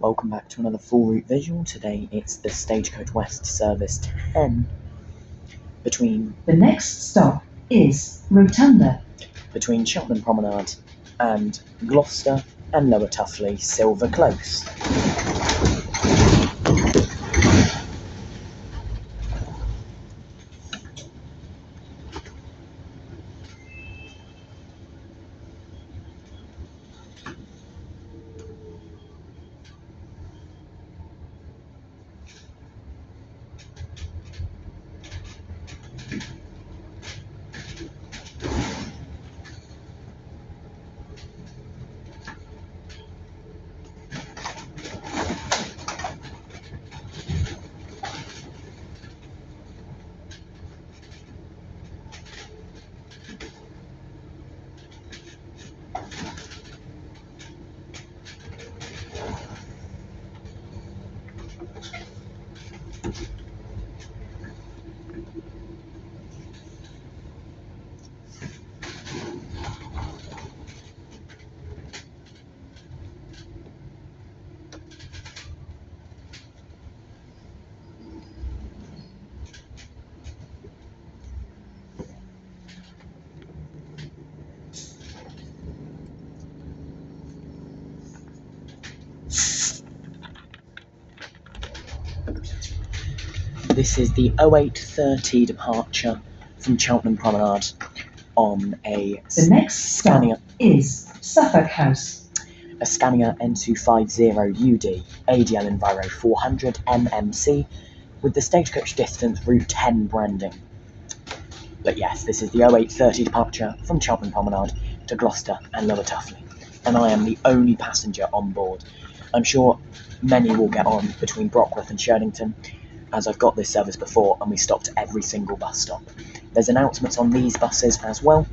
Welcome back to another full route visual. Today it's the Stagecoach West Service 10 between... The next stop is Rotunda. Between Cheltenham Promenade and Gloucester and Lower Tuffley, Silver Close. This is the 08:30 departure from Cheltenham Promenade on a The next stop Scania is Suffolk House. A Scania N250UD ADL Enviro 400 MMC with the Stagecoach Distance Route 10 branding. But yes, this is the 08:30 departure from Cheltenham Promenade to Gloucester and Lower Tuffley, and I am the only passenger on board. I'm sure many will get on between Brockworth and Chernington, as I've got this service before and we stopped at every single bus stop. There's announcements on these buses as well,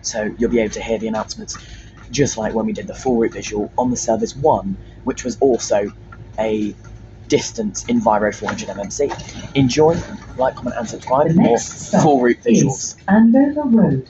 so you'll be able to hear the announcements just like when we did the full route visual on the service 1, which was also a distance Enviro 400 MMC. Enjoy, like, comment and subscribe The for more next stop full route visuals. is Andover Road.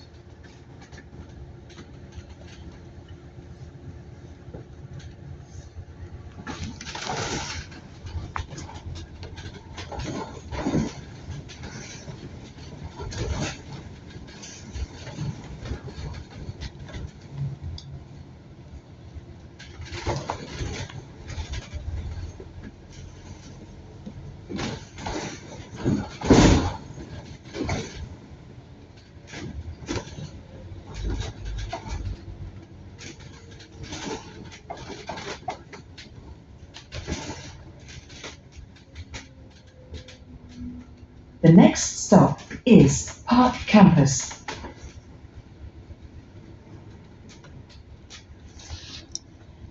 The next stop is Park Campus.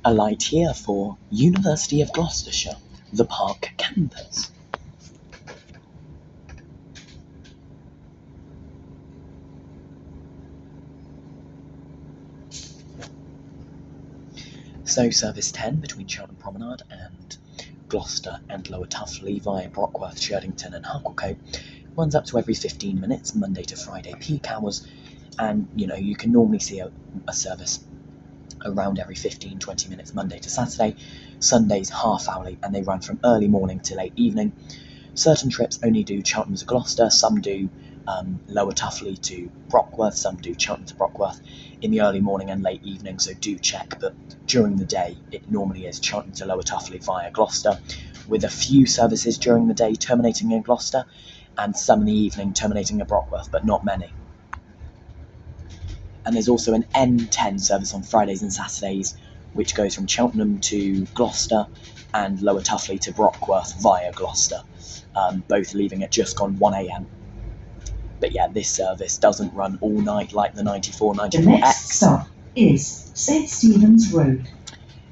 Alight here for University of Gloucestershire, the Park Campus. So service 10 between Cheltenham Promenade and Gloucester and Lower Tuffley via Brockworth, Cherdington and Hucklecote runs up to every 15 minutes, Monday to Friday peak hours, and you can normally see a service around every 15-20 minutes Monday to Saturday. Sundays half hourly, and they run from early morning to late evening. Certain trips only do Cheltenham to Gloucester, some do Lower Tuffley to Brockworth, some do Cheltenham to Brockworth in the early morning and late evening, so do check. But during the day it normally is Cheltenham to Lower Tuffley via Gloucester, with a few services during the day terminating in Gloucester and some in the evening terminating at Brockworth, but not many. And there's also an N10 service on Fridays and Saturdays, which goes from Cheltenham to Gloucester and Lower Tuffley to Brockworth via Gloucester, both leaving at just gone 1 AM. But yeah, this service doesn't run all night like the 94-94X. The next stop is St Stephen's Road.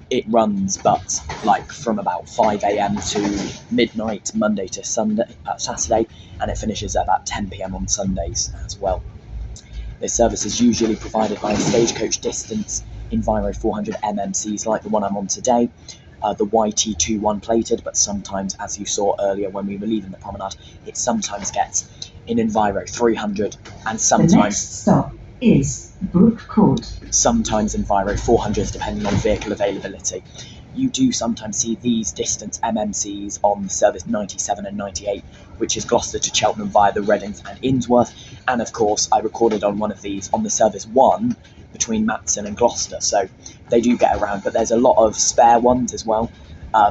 It runs, but like from about 5 AM to midnight Monday to Saturday, and it finishes at about 10 PM on Sundays as well. This service is usually provided by Stagecoach Distance Enviro 400 MMCs like the one I'm on today, the YT21 plated, but sometimes, as you saw earlier when we were leaving the promenade, it sometimes gets in Enviro 300 and sometimes... The next stop is Brook Court. Sometimes Enviro 400s depending on vehicle availability. you do sometimes see these distance MMCs on the service 97 and 98, which is Gloucester to Cheltenham via the Readings and Innsworth. And of course, I recorded on one of these on the service 1 between Matson and Gloucester, so they do get around. But there's a lot of spare ones as well,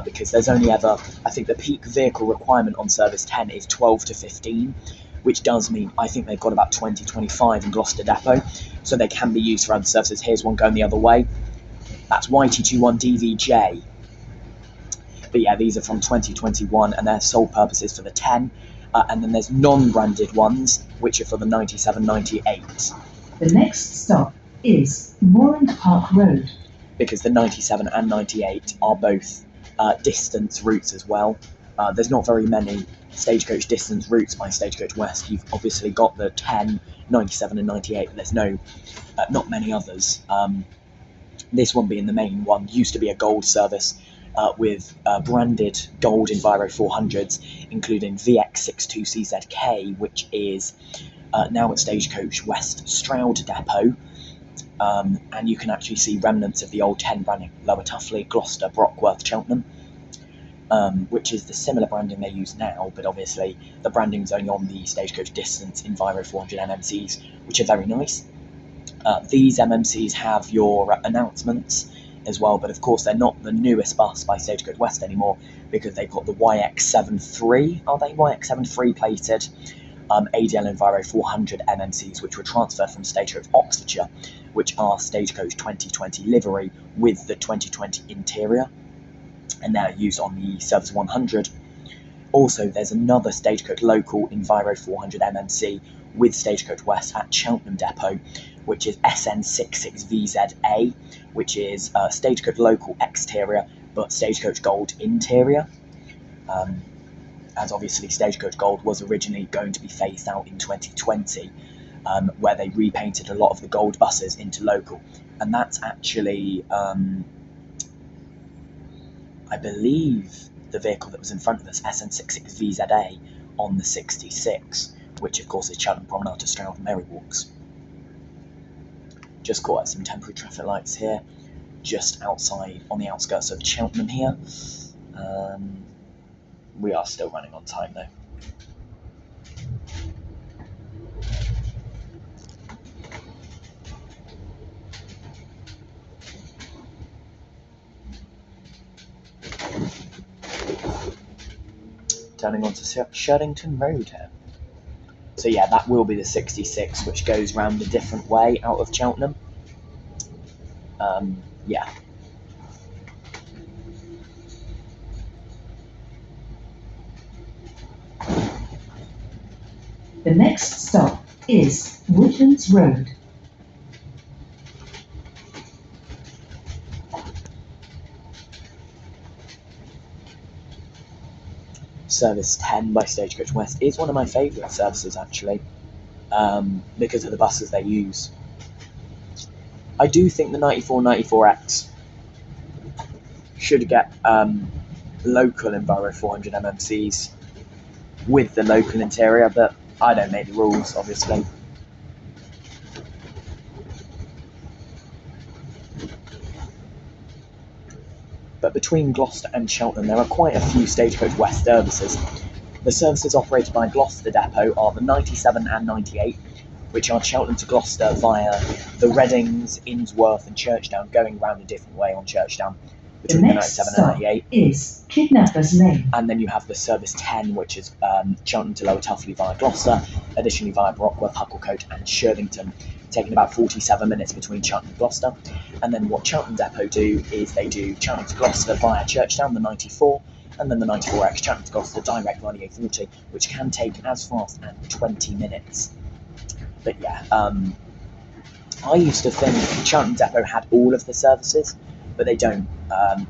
because there's only ever, I think the peak vehicle requirement on service 10 is 12 to 15, which does mean I think they've got about 20, 25 in Gloucester Depot, so they can be used for other services. Here's one going the other way. That's YT21 DVJ. But yeah, these are from 2021, and their sole purpose is for the 10. And then there's non-branded ones, which are for the 97, 98. The next stop is Moorland Park Road. Because the 97 and 98 are both distance routes as well. There's not very many Stagecoach distance routes by Stagecoach West. You've obviously got the 10, 97 and 98, but there's not many others. This one being the main one, used to be a gold service with branded gold Enviro 400s, including VX62CZK, which is now at Stagecoach West Stroud Depot. And you can actually see remnants of the old 10 branding, Lower Tuffley, Gloucester, Brockworth, Cheltenham, which is the similar branding they use now, but obviously the branding's only on the Stagecoach Distance Enviro 400 MMCs, which are very nice. These MMCs have your announcements as well, but of course they're not the newest bus by Stagecoach West anymore, because they've got the YX73, are they? YX73 plated ADL Enviro 400 MMCs, which were transferred from Stagecoach Oxfordshire, which are Stagecoach 2020 livery with the 2020 interior, and they're used on the Service 100. Also, there's another Stagecoach local Enviro 400 MMC with Stagecoach West at Cheltenham Depot, which is SN66VZA, which is Stagecoach local exterior but Stagecoach Gold interior. As obviously Stagecoach Gold was originally going to be phased out in 2020, where they repainted a lot of the gold buses into local. And that's actually, I believe, the vehicle that was in front of us, SN66VZA, on the 66, which of course is Cheltenham Promenade to Stroud Merry Walks. Just caught at some temporary traffic lights here, just outside, on the outskirts of Cheltenham here. We are still running on time though. Turning onto Sherdington Road here. So yeah, that will be the 66, which goes round a different way out of Cheltenham. Yeah. The next stop is Woodlands Road. Service 10 by Stagecoach West is one of my favourite services actually, because of the buses they use. I do think the 94-94X should get local Enviro 400 MMCs with the local interior, but I don't make the rules, obviously. But between Gloucester and Cheltenham, there are quite a few Stagecoach West services. The services operated by Gloucester Depot are the 97 and 98, which are Cheltenham to Gloucester via the Readings, Innsworth and Churchdown, going round a different way on Churchdown between the 97 and 98. Is Kidnappers Lane. And then you have the Service 10, which is Cheltenham to Lower Tuffley via Gloucester, additionally via Brockworth, Hucklecote and Sherdington, taking about 47 minutes between Cheltenham and Gloucester. And then what Cheltenham Depot do is they do Cheltenham to Gloucester via Churchdown, the 94, and then the 94X Cheltenham to Gloucester direct via the A40, which can take as fast as 20 minutes. But yeah, I used to think Cheltenham Depot had all of the services, but they don't.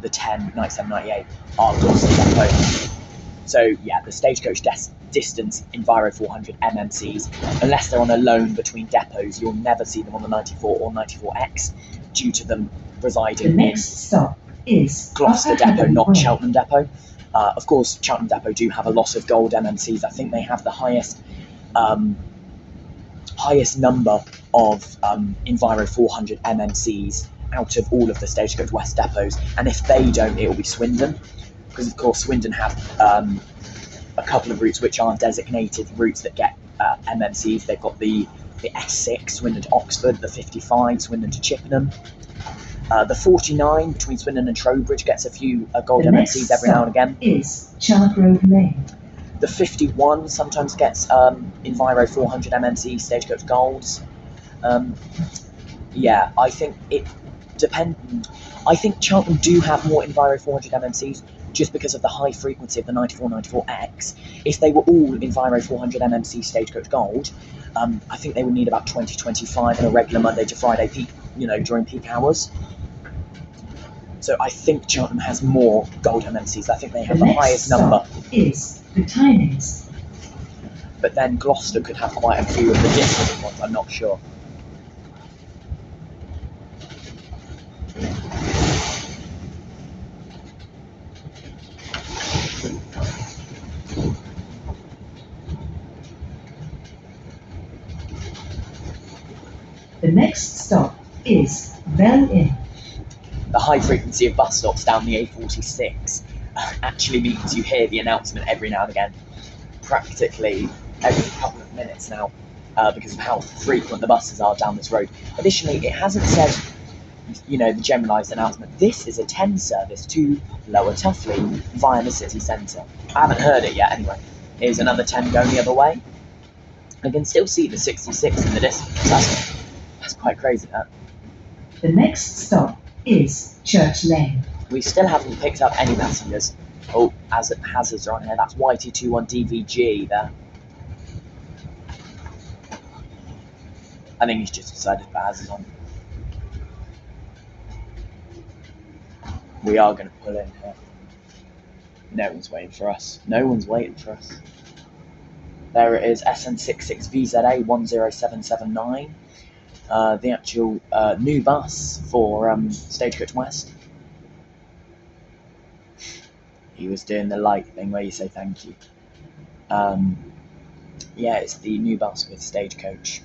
The 10, 97, 98 are Gloucester Depot. So yeah, the Stagecoach Distance Enviro 400 MMCs, unless they're on a loan between depots, you'll never see them on the 94 or 94X due to them residing The next stop is Gloucester Upper Depot, Haddon not Way. Cheltenham Depot. Of course, Cheltenham Depot do have a lot of gold MMCs. I think they have the highest number of Enviro 400 MMCs out of all of the Stagecoach West depots, and if they don't, it will be Swindon, because of course Swindon have a couple of routes which are designated routes that get MMCs. They've got the S6 Swindon to Oxford, the 55 Swindon to Chippenham, the 49 between Swindon and Trowbridge gets a few gold MMCs every now and again. Is Chard Road Lane. The 51 sometimes gets Enviro 400 MMC Stagecoach Golds. Yeah, I think it depends. I think Cheltenham do have more Enviro 400 MMCs just because of the high frequency of the 94-94X. If they were all Enviro 400 MMC Stagecoach Gold, I think they would need about 20-25 on a regular Monday to Friday peak, during peak hours. So I think Cheltenham has more gold MMCs. I think they have the highest number. Is the timings. But then Gloucester could have quite a few of the different ones, I'm not sure. The next stop is Bell Inn. The high frequency of bus stops down the A46 actually means you hear the announcement every now and again, practically every couple of minutes now, because of how frequent the buses are down this road. Additionally, it hasn't said, the generalised announcement, this is a 10 service to Lower Tuffley via the city centre. I haven't heard it yet anyway. Here's another 10 going the other way. I can still see the 66 in the distance. That's quite crazy, that. The next stop is Church Lane. We still haven't picked up any passengers. Oh, hazards are on here. That's YT21 DVG there. I think he's just decided to put hazards on. We are going to pull in here. No one's waiting for us. No one's waiting for us. There it is, SN66VZA 10779. The actual new bus for Stagecoach West. He was doing the light thing where you say thank you. Yeah, it's the new bus with Stagecoach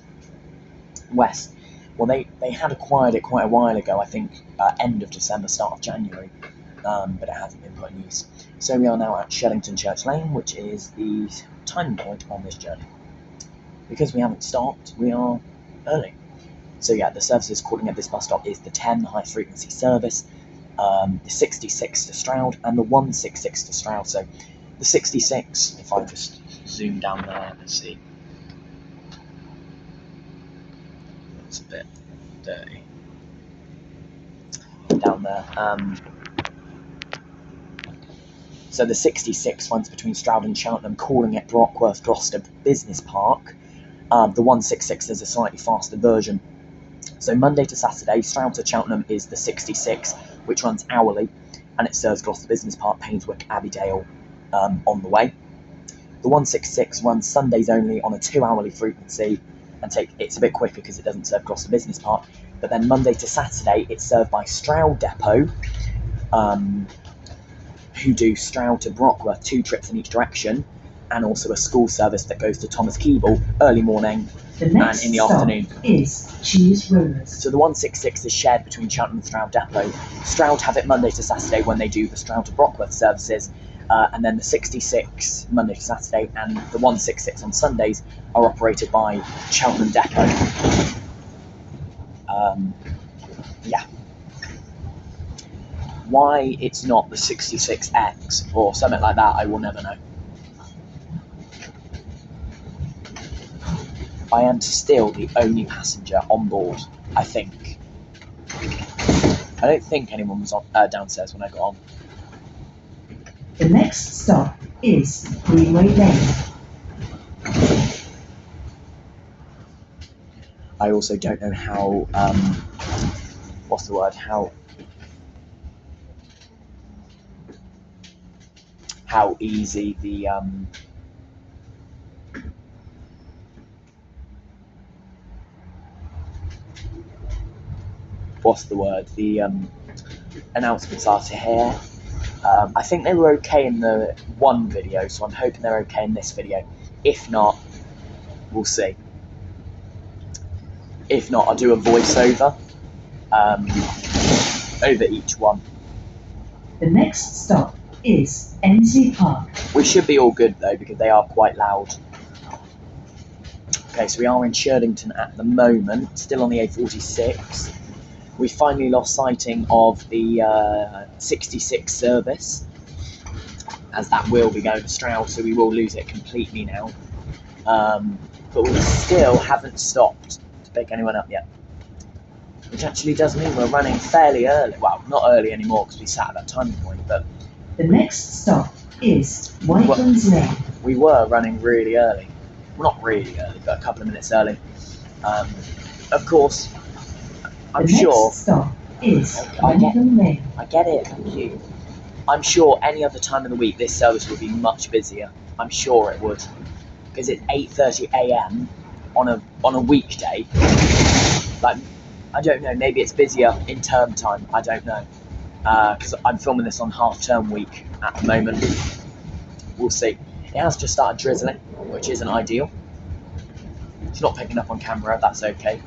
West. Well, they had acquired it quite a while ago, I think end of December, start of January, but it hasn't been put in use. So we are now at Shellington Church Lane, which is the timing point on this journey. Because we haven't stopped, we are early. So yeah, the services calling at this bus stop is the 10 high frequency service, the 66 to Stroud, and the 166 to Stroud. So the 66, if I just zoom down there, let's see. It's a bit dirty. Down there. So the 66 runs between Stroud and Cheltenham, calling at Brockworth Gloucester Business Park. The 166 is a slightly faster version. So Monday to Saturday, Stroud to Cheltenham is the 66, which runs hourly, and it serves Gloucester Business Park, Painswick, Abbeydale on the way. The 166 runs Sundays only on a 2-hourly frequency, and it's a bit quicker because it doesn't serve Gloucester Business Park. But then Monday to Saturday, it's served by Stroud Depot, who do Stroud to Brockworth, 2 trips in each direction, and also a school service that goes to Thomas Keeble early morning and in the afternoon. Is Cheese Rollers. So the 166 is shared between Cheltenham and Stroud Depot. Stroud have it Monday to Saturday when they do the Stroud to Brockworth services, and then the 66 Monday to Saturday and the 166 on Sundays are operated by Cheltenham Depot. Yeah. Why it's not the 66X or something like that, I will never know. I am still the only passenger on board, I think. I don't think anyone was downstairs when I got on. The next stop is Greenway Lane. I also don't know how, what's the word, how easy the, what's the word, the announcements are to hear. I think they were okay in the one video, so I'm hoping they're okay in this video. If not, we'll see. If not, I'll do a voiceover. over each one. The next stop is Ensley Park. We should be all good though, because they are quite loud. Okay, so we are in Cherdington at the moment, still on the A46. We finally lost sighting of the 66 service, as that will be going to Stroud, so we will lose it completely now. But we still haven't stopped to pick anyone up yet, which actually does mean we're running fairly early. Well, not early anymore because we sat at that timing point, but The next stop is Whitelands Lane. we were running really early. Well, not really early, but a couple of minutes early. Of course, I'm The sure. next stop is I get- Glentham Lane. I get it, thank you. I'm sure any other time of the week this service would be much busier. I'm sure it would, because it's 8:30 a.m. on a weekday. Like, I don't know. Maybe it's busier in term time. I don't know, because I'm filming this on half-term week at the moment. We'll see. It has just started drizzling, which isn't ideal. It's not picking up on camera. That's okay.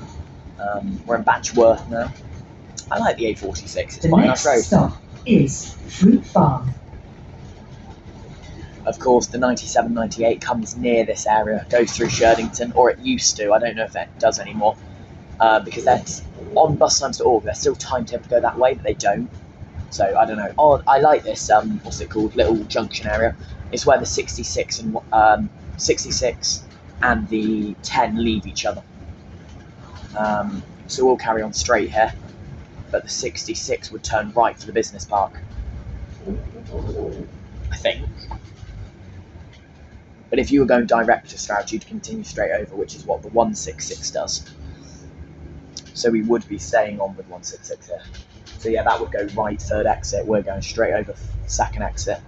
We're in Batchworth now. I like the A46. It's The quite a next nice road. stop is Fruit Farm. Of course, the 97, 98 comes near this area, goes through Cherdington, or it used to. I don't know if it does anymore, because that's on bustimes.org. They're still timetabled to go that way, but they don't. So I don't know. Oh, I like this. What's it called? Little junction area. It's where the 66 and the 10 leave each other. So we'll carry on straight here, but the 66 would turn right for the business park, I think. But if you were going direct to Stroud, you'd continue straight over, which is what the 166 does. So we would be staying on with 166 here. So yeah, that would go right, third exit. We're going straight over second exit.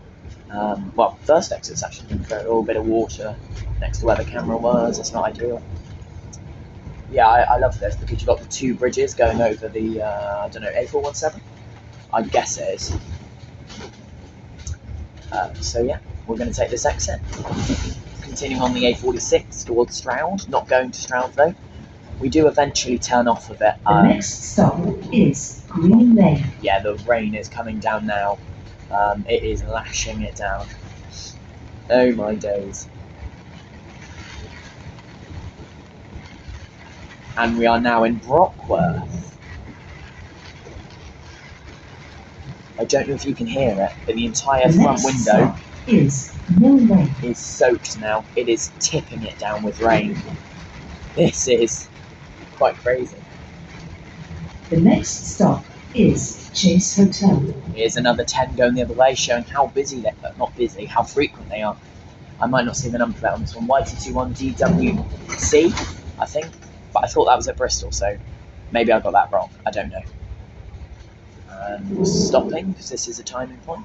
Well, first exit's actually for a little bit of water next to where the camera was. It's not ideal. Yeah, I love this because you've got the two bridges going over the, I don't know, A417? I guess it is. So yeah, we're going to take this exit. Continuing on the A46 towards Stroud. Not going to Stroud though. We do eventually turn off of it. The next stop is Green Lane. Yeah, the rain is coming down now. It is lashing it down. Oh my days. And we are now in Brockworth. I don't know if you can hear it, but the entire The front next window stop is Mill Lane. is soaked now. It is tipping it down with rain. This is quite crazy. The next stop is Chase Hotel. Here's another 10 going the other way, showing how busy they are. Not busy, how frequent they are. I might not see the number plate on this one. YT21 DWC, I think. But I thought that was at Bristol, so maybe I got that wrong. I don't know. And we're stopping, because this is a timing point.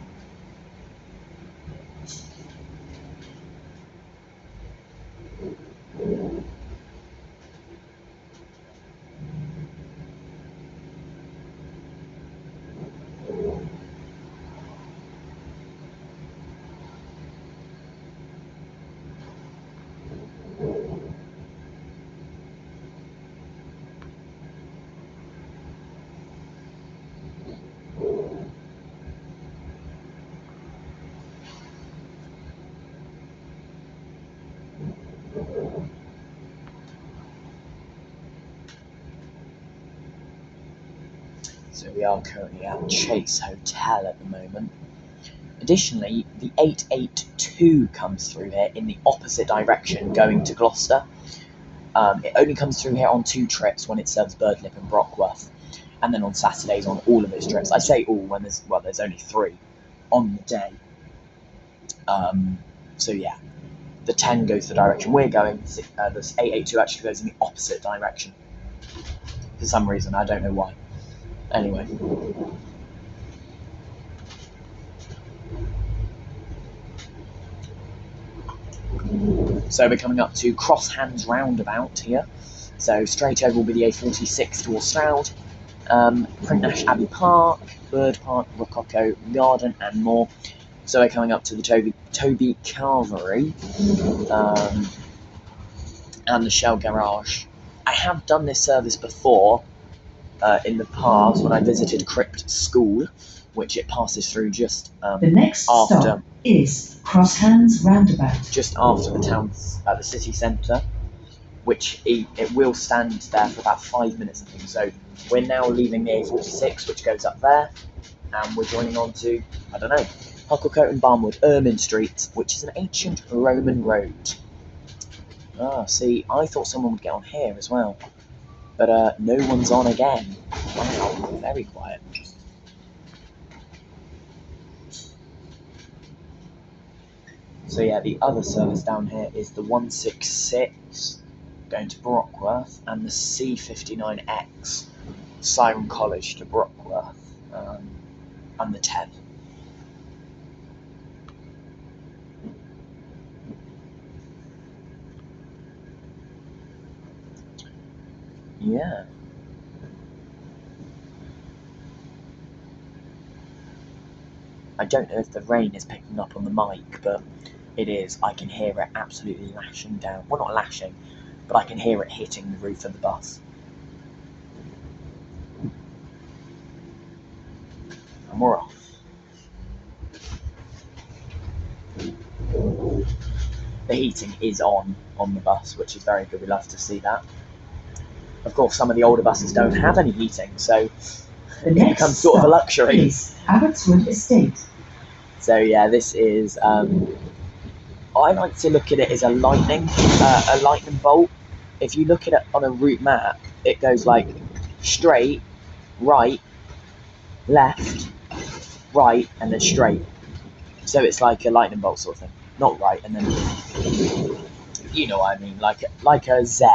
So we are currently at Chase Hotel at the moment. Additionally, the 882 comes through here in the opposite direction, going to Gloucester. It only comes through here on 2 trips when it serves Birdlip and Brockworth, and then on Saturdays on all of its trips. I say all when there's only 3 on the day. So yeah, the 10 goes the direction we're going. The 882 actually goes in the opposite direction for some reason. I don't know why. Anyway. So we're coming up to Cross Hands Roundabout here. So straight over will be the A46 towards Stroud, Printnash Abbey Park, Bird Park, Rococo Garden and more. So we're coming up to the Toby Calvary and the Shell Garage. I have done this service before, in the past when I visited Crypt School, which it passes through just The next stop is Crosshands Roundabout. just after the town, at the city centre, which it will stand there for about 5 minutes, I think. So we're now leaving the A46, which goes up there, and we're joining on to, I don't know, Hucklecote and Barnwood, Ermine Street, which is an ancient Roman road. Ah, see, I thought someone would get on here as well, but no one's on again. Wow, very quiet. So yeah, the other service down here is the 166 going to Brockworth, and the C59X Siren College to Brockworth, and the 10. Yeah. I don't know if the rain is picking up on the mic, but it is. I can hear it absolutely lashing down. Well, not lashing, but I can hear it hitting the roof of the bus. And we're off. The heating is on the bus, which is very good. We love to see that. Of course, some of the older buses don't have any heating, so it becomes sort of a luxury. Is Abbotswood Estate. So yeah, this is. I like to look at it as a lightning bolt. If you look at it on a route map, it goes like straight, right, left, right, and then straight. So it's like a lightning bolt sort of thing. Not right, and then you know what I mean, like a Z.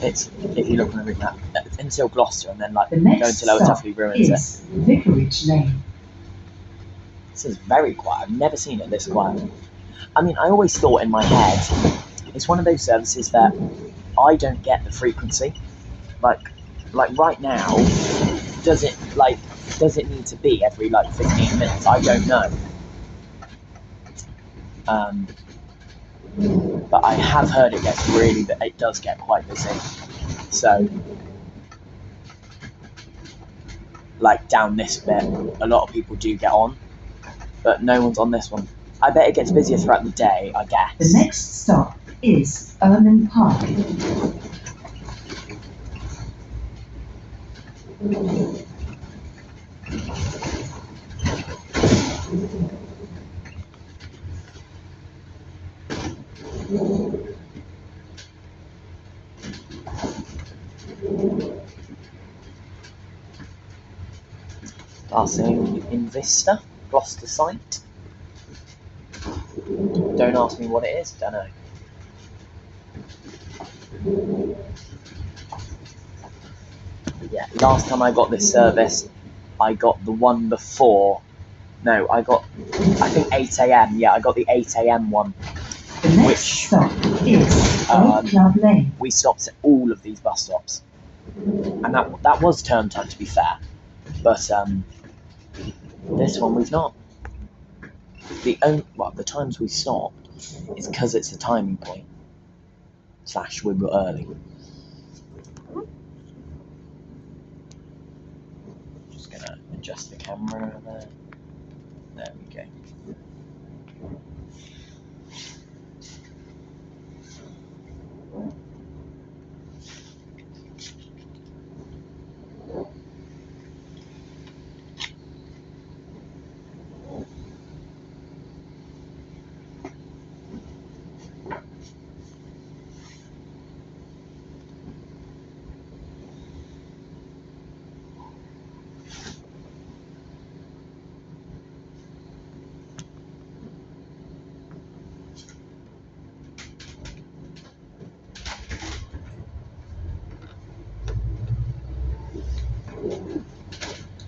It's, if you look on the route map, until Gloucester, and then like The next going to Lower stop Tuffley ruins is Vicarage Lane. This is very quiet. I've never seen it this quiet. I mean, I always thought in my head, it's one of those services that I don't get the frequency. Like right now, does it need to be every 15 minutes? I don't know. But I have heard it does get quite busy. So, down this bit, a lot of people do get on, but no one's on this one. I bet it gets busier throughout the day, I guess. The next stop is Ermine Park. Passing in Vista, Gloucester site. Don't ask me what it is, don't know. Yeah, last time I got this service, I got the one before. No, I think 8 AM. Yeah, I got the 8 AM one. The next stop is Old Club Lane. We stopped at all of these bus stops, and that was term time, to be fair. But this one we've not. The times we stopped is because it's a timing point. / we were early. Just gonna adjust the camera there. There we go.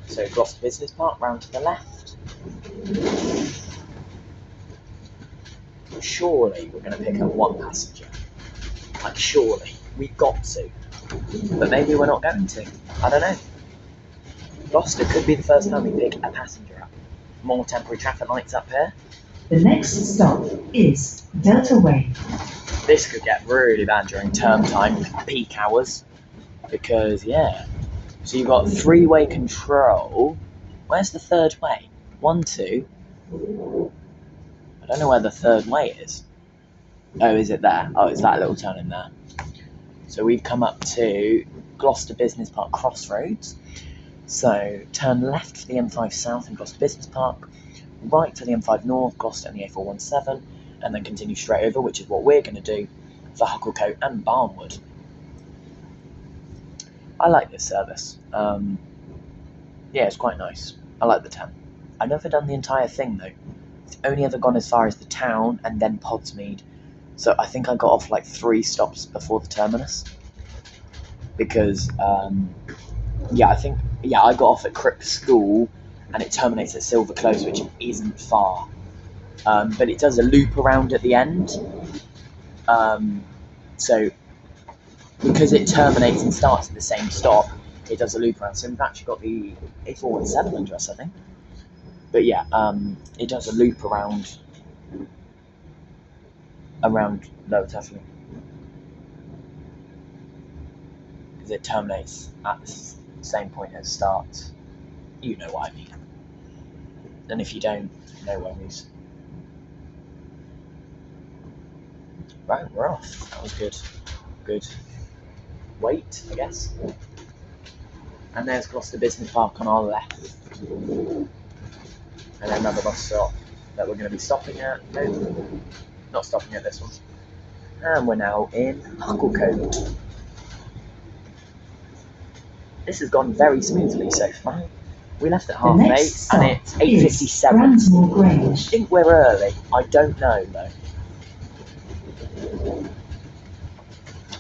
So Gloucester Business Park, round to the left. Surely we're going to pick up one passenger. Surely. We've got to. But maybe we're not going to. I don't know. Gloucester could be the first time we pick a passenger up. More temporary traffic lights up here. The next stop is Delta Way. This could get really bad during term time, peak hours. Because, yeah, So you've got three-way control. Where's the third way? 1, 2. I don't know where the third way is. Oh, is it there? Oh, it's that little turn in there. So we've come up to Gloucester Business Park Crossroads. So turn left for the M5 South in Gloucester Business Park, right to the M5 North, Gloucester and the A417, and then continue straight over, which is what we're going to do for Hucklecote and Barnwood. I like this service. Yeah, it's quite nice. I like the 10. I've never done the entire thing though. I've only ever gone as far as the town and then Podsmead. So I think I got off like 3 stops before the terminus. Because, I got off at Cripp School and it terminates at Silver Close, which isn't far. But it does a loop around at the end. So because it terminates and starts at the same stop, it does a loop around. So we've actually got the A417 under us, I think. But yeah, it does a loop around Lower Tuffley. Because it terminates at the same point as start. You know what I mean. And if you don't, no worries. Right, we're off. That was good. Good wait, I guess. And there's Gloucester Business Park on our left. And then another bus stop that we're going to be stopping at. No, not stopping at this one. And we're now in Hucklecote. This has gone very smoothly so far. We left at 8:30 and it's 8:57. I think we're early. I don't know though.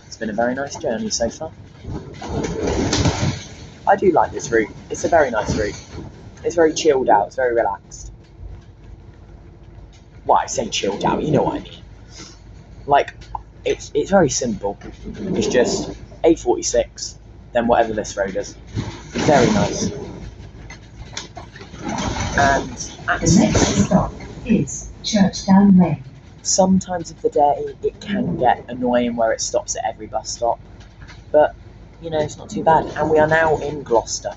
It's been a very nice journey so far. I do like this route. It's a very nice route. It's very chilled out. It's very relaxed. Well, I say chilled out. You know what I mean. Like, it's very simple. It's just 8:46, then whatever this road is. Very nice. And the next stop is Churchdown Lane. Sometimes of the day it can get annoying where it stops at every bus stop, but you know, it's not too bad. And we are now in Gloucester,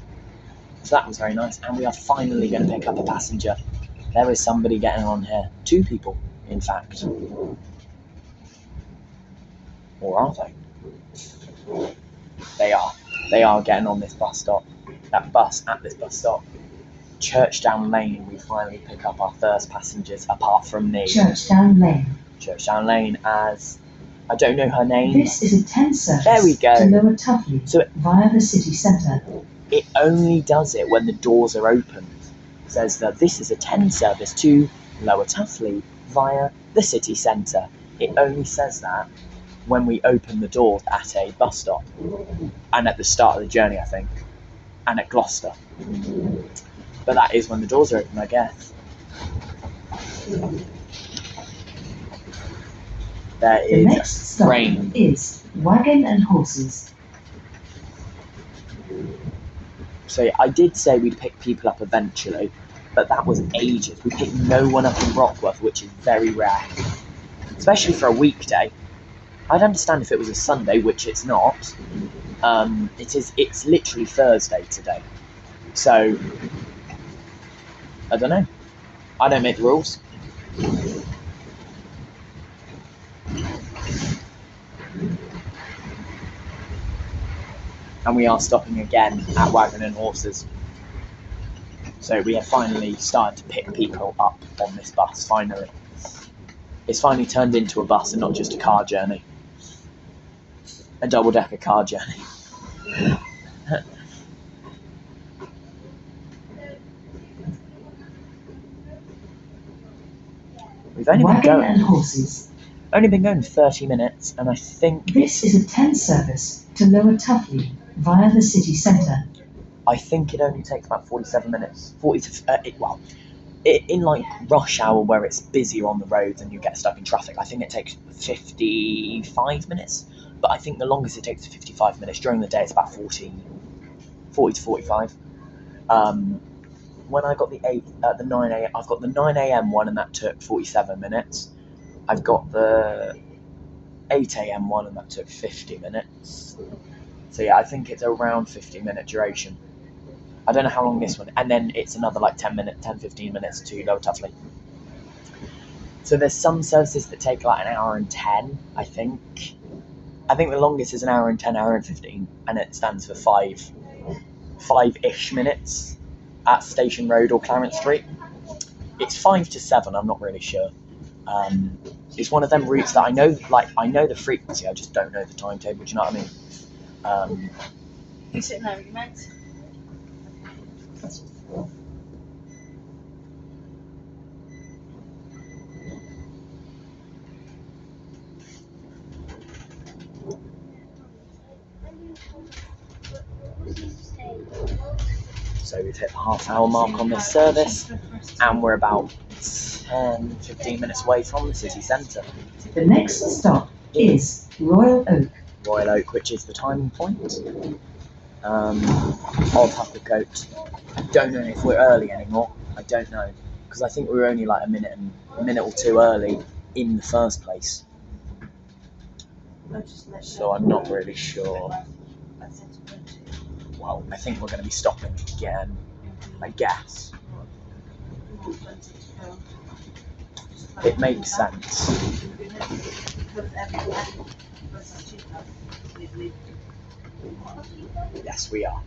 so that was very nice. And we are finally going to pick up a passenger. There is somebody getting on here. 2 people, in fact. Or are they? They are getting on this bus stop. At this bus stop. Churchdown Lane, we finally pick up our first passengers, apart from me. Churchdown Lane. Churchdown Lane, as I don't know her name. This is a 10 service there we go. to Lower Tuffley via the city centre. It only does it when the doors are opened. It says that this is a 10 service to Lower Tuffley via the city centre. It only says that when we open the doors at a bus stop. And at the start of the journey, I think. And at Gloucester. But that is when the doors are open, I guess. There is the next stop rain. Is Wagon and Horses. So I did say we'd pick people up eventually, but that was ages. We picked no one up in Brockworth, which is very rare. Especially for a weekday. I'd understand if it was a Sunday, which it's not. It's literally Thursday today. So I don't know. I don't make the rules. And we are stopping again at Wagon and Horses. So we have finally started to pick people up on this bus, finally. It's finally turned into a bus and not just a car journey. A double-decker car journey. We've only been Wagon and Horses. Only been going 30 minutes, and I think this is a 10 service to Lower Tuffley via the city centre. I think it only takes about 47 minutes. In like rush hour where it's busier on the roads and you get stuck in traffic, I think it takes 55 minutes. But I think the longest it takes is 55 minutes. During the day, it's about 40 to 45. When I got the 9 a.m., I've got the 9 a.m. one, and that took 47 minutes. I've got the 8 a.m. one, and that took 50 minutes. So yeah, I think it's around 15-minute duration. I don't know how long this one, and then it's another like 10-15 minutes to Lower Tuffley. So there's some services that take like an hour and 10, I think. I think the longest is an hour and 10, hour and 15, and it stands for five-ish minutes at Station Road or Clarence Street. It's 5 to 7, I'm not really sure. It's one of them routes that I know the frequency, I just don't know the timetable, do you know what I mean? You sitting there with your mates? So we've hit the half-hour mark on this service, and we're about 10-15 minutes away from the city centre. The next stop is Royal Oak. Royal Oak, which is the timing point of Hucklecote. I don't know if we're early anymore. I don't know, because I think we were only like a minute or two early in the first place. So I'm not really sure. Well, I think we're going to be stopping again, I guess. It makes sense. Yes, we are.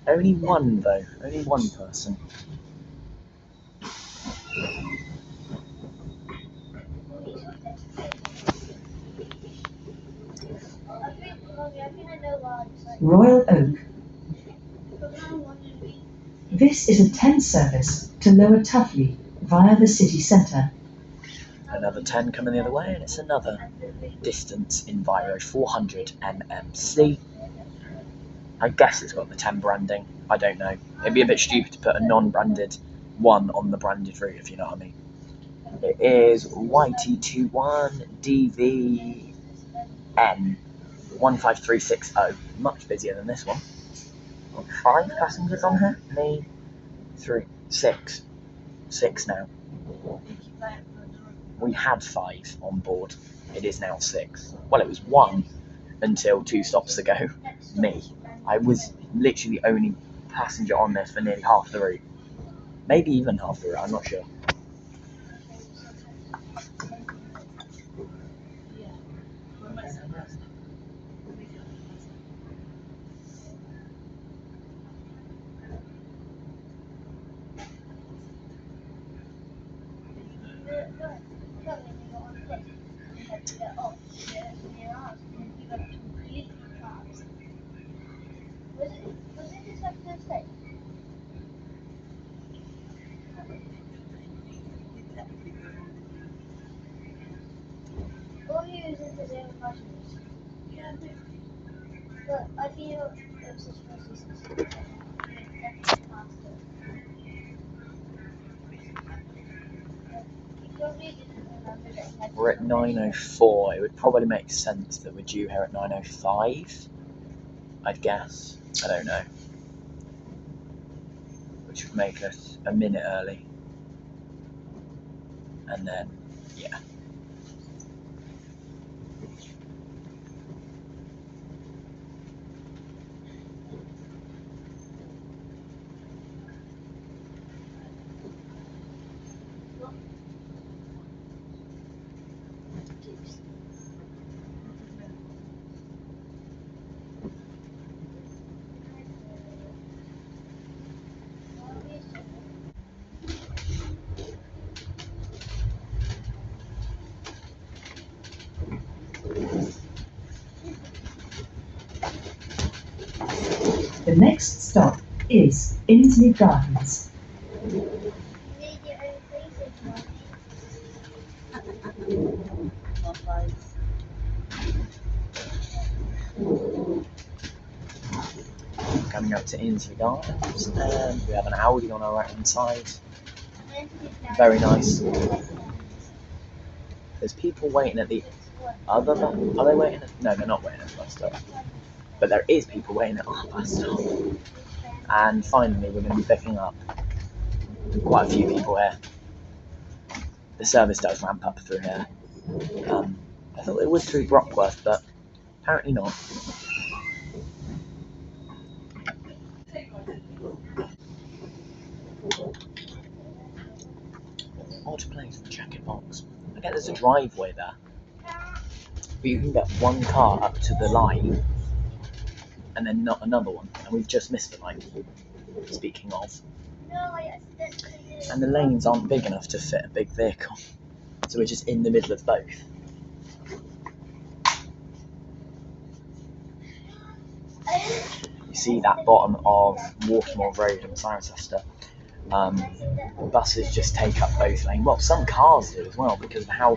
Only one though, only one person. Royal Oak. This is a 10 service to Lower Tuffley via the city centre. Another 10 coming the other way, and it's another distance in Viro, 400 mmc. I guess it's got the 10 branding. I don't know. It'd be a bit stupid to put a non-branded one on the branded route, if you know what I mean. It is YT21 DVN 15360. Much busier than this one. 5 passengers on here? Me, 3, 6. 6 now. We had 5 on board. It is now 6. Well, it was 1 until 2 stops ago. Me. I was literally the only passenger on this for nearly half the route. Maybe even half the route, I'm not sure. We're at 9:04. It would probably make sense that we're due here at 9:05. I'd guess. I don't know. Which would make us a minute early. And then, yeah. The next stop is Inslee Gardens. Coming up to Inslee Gardens, and we have an Audi on our right hand side. Very nice. There's people waiting at the other bus. Are they waiting at? No, they're not waiting at the bus stop. But there is people waiting at our bus stop. And finally, we're going to be picking up quite a few people here. The service does ramp up through here. I thought it was through Brockworth, but apparently not. Odd place for check-in box. I get there's a driveway there, but you can get one car up to the line and then not another one, and we've just missed the line. Speaking of, and the lanes aren't big enough to fit a big vehicle, so we're just in the middle of both. You see that bottom of Watermore Road in Cirencester. Buses just take up both lanes. Well, some cars do as well because of how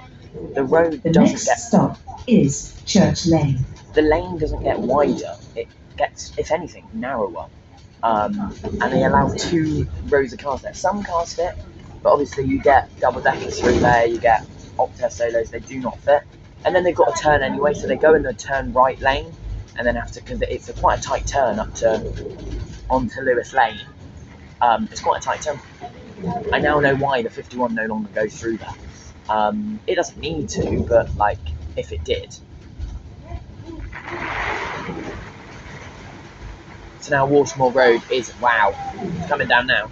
the road The doesn't next get. stop is Church Lane. The lane doesn't get wider. It gets, if anything, narrower. And they allow 2 rows of cars there. Some cars fit, but obviously you get double deckers through there. You get Opta Solos. They do not fit. And then they've got to turn anyway, so they go in the turn right lane, and then have to, because it's quite a tight turn up to onto Lewis Lane. It's quite a tight turn. I now know why the 51 no longer goes through there. It doesn't need to, but like if it did. So now Watermore Road is, wow, it's coming down now.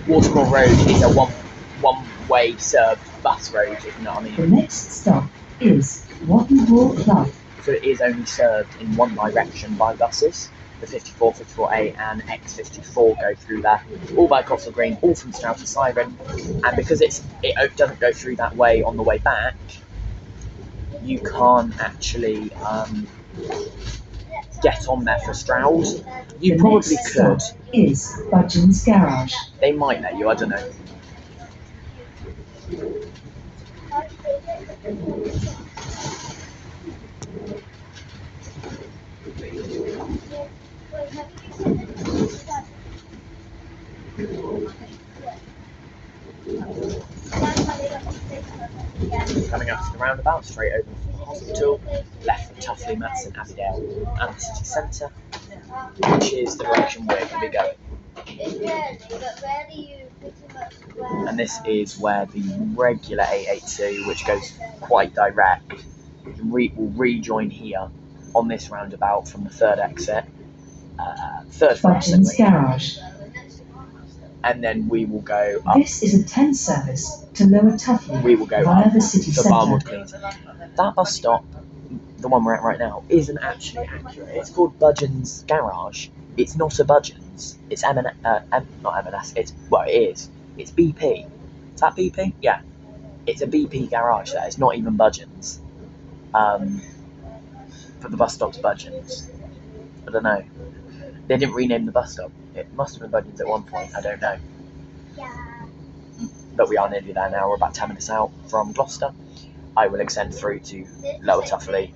Watermore Road is a one-way served bus road, if you know what I mean. The next stop is Watton Hall Club. So it is only served in one direction by buses. The 54, 54A and X54 go through there, all by Cotswold Green, all from Stroud to Siren. And because it doesn't go through that way on the way back, you can't actually get on there for Stroud. You probably could. Stop is Budgeon's Garage. They might let you, I don't know. Coming up to the roundabout, straight over from the hospital, left for Tuffley, Matson, Abbeydale and the city centre, which is the direction we're going to be going. And this is where the regular 882, which goes quite direct, will rejoin here on this roundabout from the third exit. Budgeon's Garage. And then we will go up. This is a 10 service to Lower Tuffley We will go via up the city to centre. Barnwood Queens. That bus stop, the one we're at right now, isn't actually accurate. It's called Budgeon's Garage. It's not a Budgeon's. It's not M&S. It is. It's BP. Is that BP? Yeah. It's a BP garage there. It's not even Budgeon's. But the bus stop's Budgeon's. I don't know. They didn't rename the bus stop. It must have been Budgeon's at one point. I don't know. But we are nearly there now. We're about 10 minutes out from Gloucester. I will extend through to Lower Tuffley.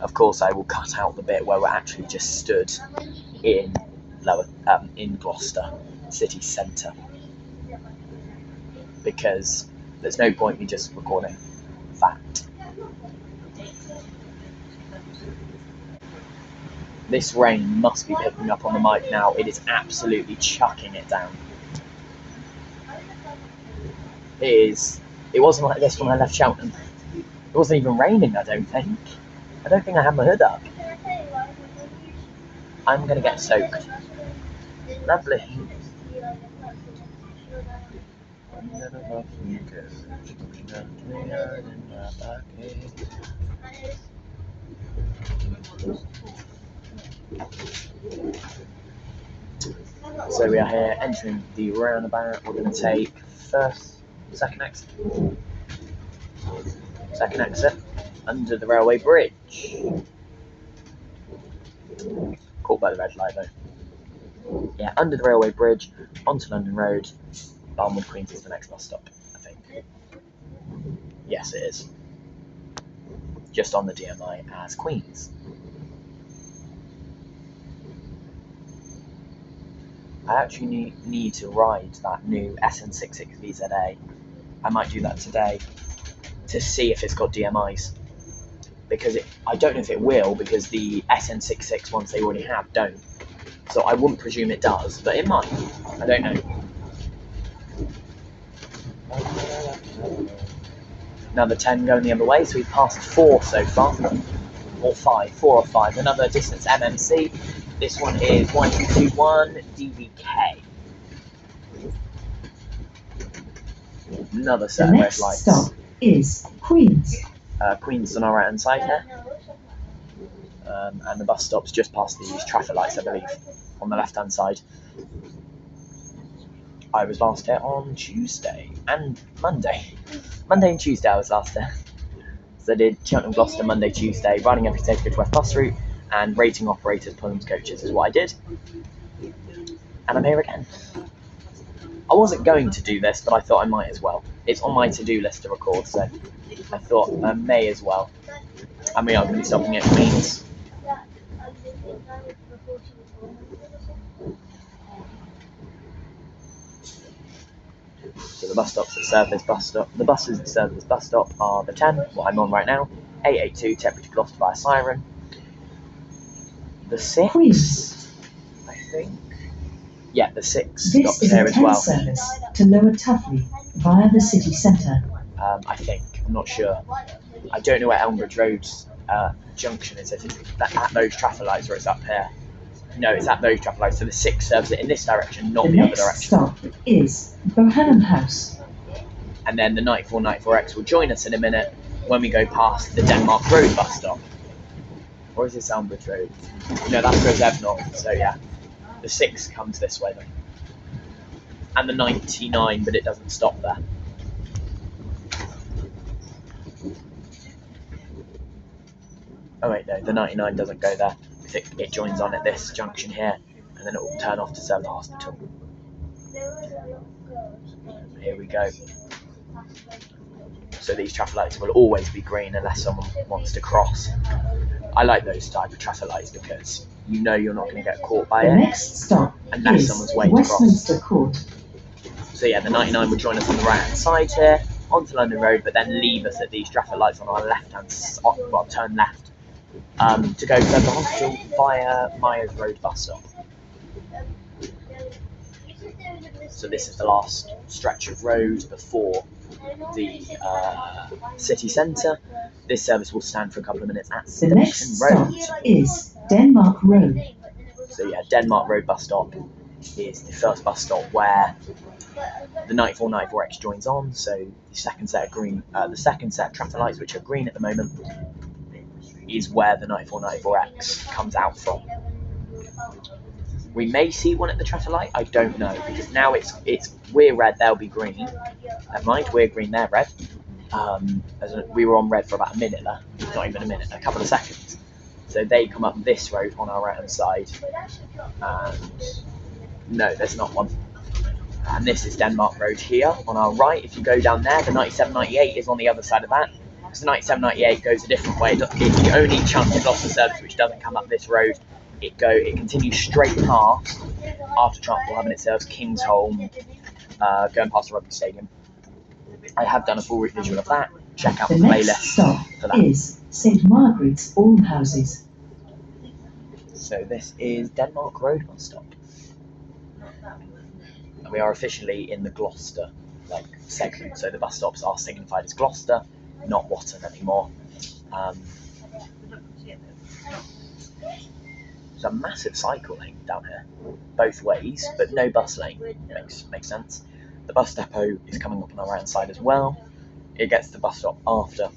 Of course, I will cut out the bit where we're actually just stood in Gloucester city centre, because there's no point me just recording that. This rain must be picking up on the mic now. It is absolutely chucking it down. It wasn't like this when I left Cheltenham. It wasn't even raining, I don't think. I don't think I had my hood up. I'm going to get soaked. Lovely. So we are here entering the roundabout. We're going to take second exit under the railway bridge. Caught by the red light though. Yeah, under the railway bridge, onto London Road. Barnwood Queens is the next bus stop, I think. Yes, it is. Just on the DMI as Queens. I actually need to ride that new SN66 VZA. I might do that today to see if it's got DMIs. Because I don't know if it will, because the SN66 ones they already have don't. So I wouldn't presume it does, but it might. I don't know. Another 10 going the other way, so we've passed 4 so far. Or 5, 4 or 5. Another distance MMC. This one is YT21 DVK. Another set The of red next lights. stop is Queens. Queens on our right hand side here. And the bus stop's just past these traffic lights, I believe, on the left hand side. I was last here on Tuesday and Monday. Monday and Tuesday I was last there. So I did Cheltenham, Gloucester, Monday, Tuesday, riding every Sacred West bus route, and rating operators, Pullman's coaches is what I did. And I'm here again. I wasn't going to do this, but I thought I might as well. It's on my to-do list to record, so I thought I may as well. And we are going to be stopping at Queens. So the bus stops that serve this bus stop, the buses that serve this bus stop are the 10, what I'm on right now, 882 Tetbury to Gloucester via Siren, the 6, Queens. I think, yeah, the 6 This stops is here a as 10 well, service to Lower Tuffley via the city centre. I think, I'm not sure. I don't know where Elmbridge Road's junction is, if it's at those traffic lights or it's up here. No, it's at those traffic lights, so the 6 serves it in this direction, not the other next direction. stop is Bohannon House. And then the 9494X will join us in a minute when we go past the Denmark Road bus stop. Or is this Elmbridge Road? No, that goes Evnor, so yeah. The 6 comes this way then. And the 99, but it doesn't stop there. Oh wait, no, the 99 doesn't go there. It joins on at this junction here, and then it will turn off to serve the hospital. Here we go. So these traffic lights will always be green unless someone wants to cross. I like those type of traffic lights because you know you're not going to get caught by The it next stop unless is someone's waiting to cross. Westminster Court. So yeah, the 99 will join us on the right hand side here, onto London Road, but then leave us at these traffic lights on our left hand side, well, turn left, to go to the hospital via Myers Road bus stop. So this is the last stretch of road before the city centre. This service will stand for a couple of minutes at The Station next Road. stop is Denmark Road. So yeah, Denmark Road bus stop is the first bus stop where the 9494X joins on. So the second set of green, the second set of traffic lights, which are green at the moment, is where the 9494X comes out from. We may see one at the traffic light, I don't know, because now it's we're red, they'll be green. Never mind, we're green, they're red. We were on red for about a minute there, not even a minute, a couple of seconds. So they come up this road on our right hand side, and no, there's not one. And this is Denmark Road here on our right. If you go down there, the 9798 is on the other side of that. Because the 9798 goes a different way. It's the only chunk of Gloucester service which doesn't come up this road. It continues straight past after Transport Hub, and it serves Kingsholm, going past the rugby stadium. I have done a full route visual of that. Check out the The next playlist stop for that. is St Margaret's Almhouses. So this is Denmark Road bus stop. And we are officially in the Gloucester segment. So the bus stops are signified as Gloucester, not Watton anymore. There's a massive cycle lane down here, both ways, but no bus lane. Makes sense. The bus depot is coming up on our right hand side as well. It gets to the bus stop after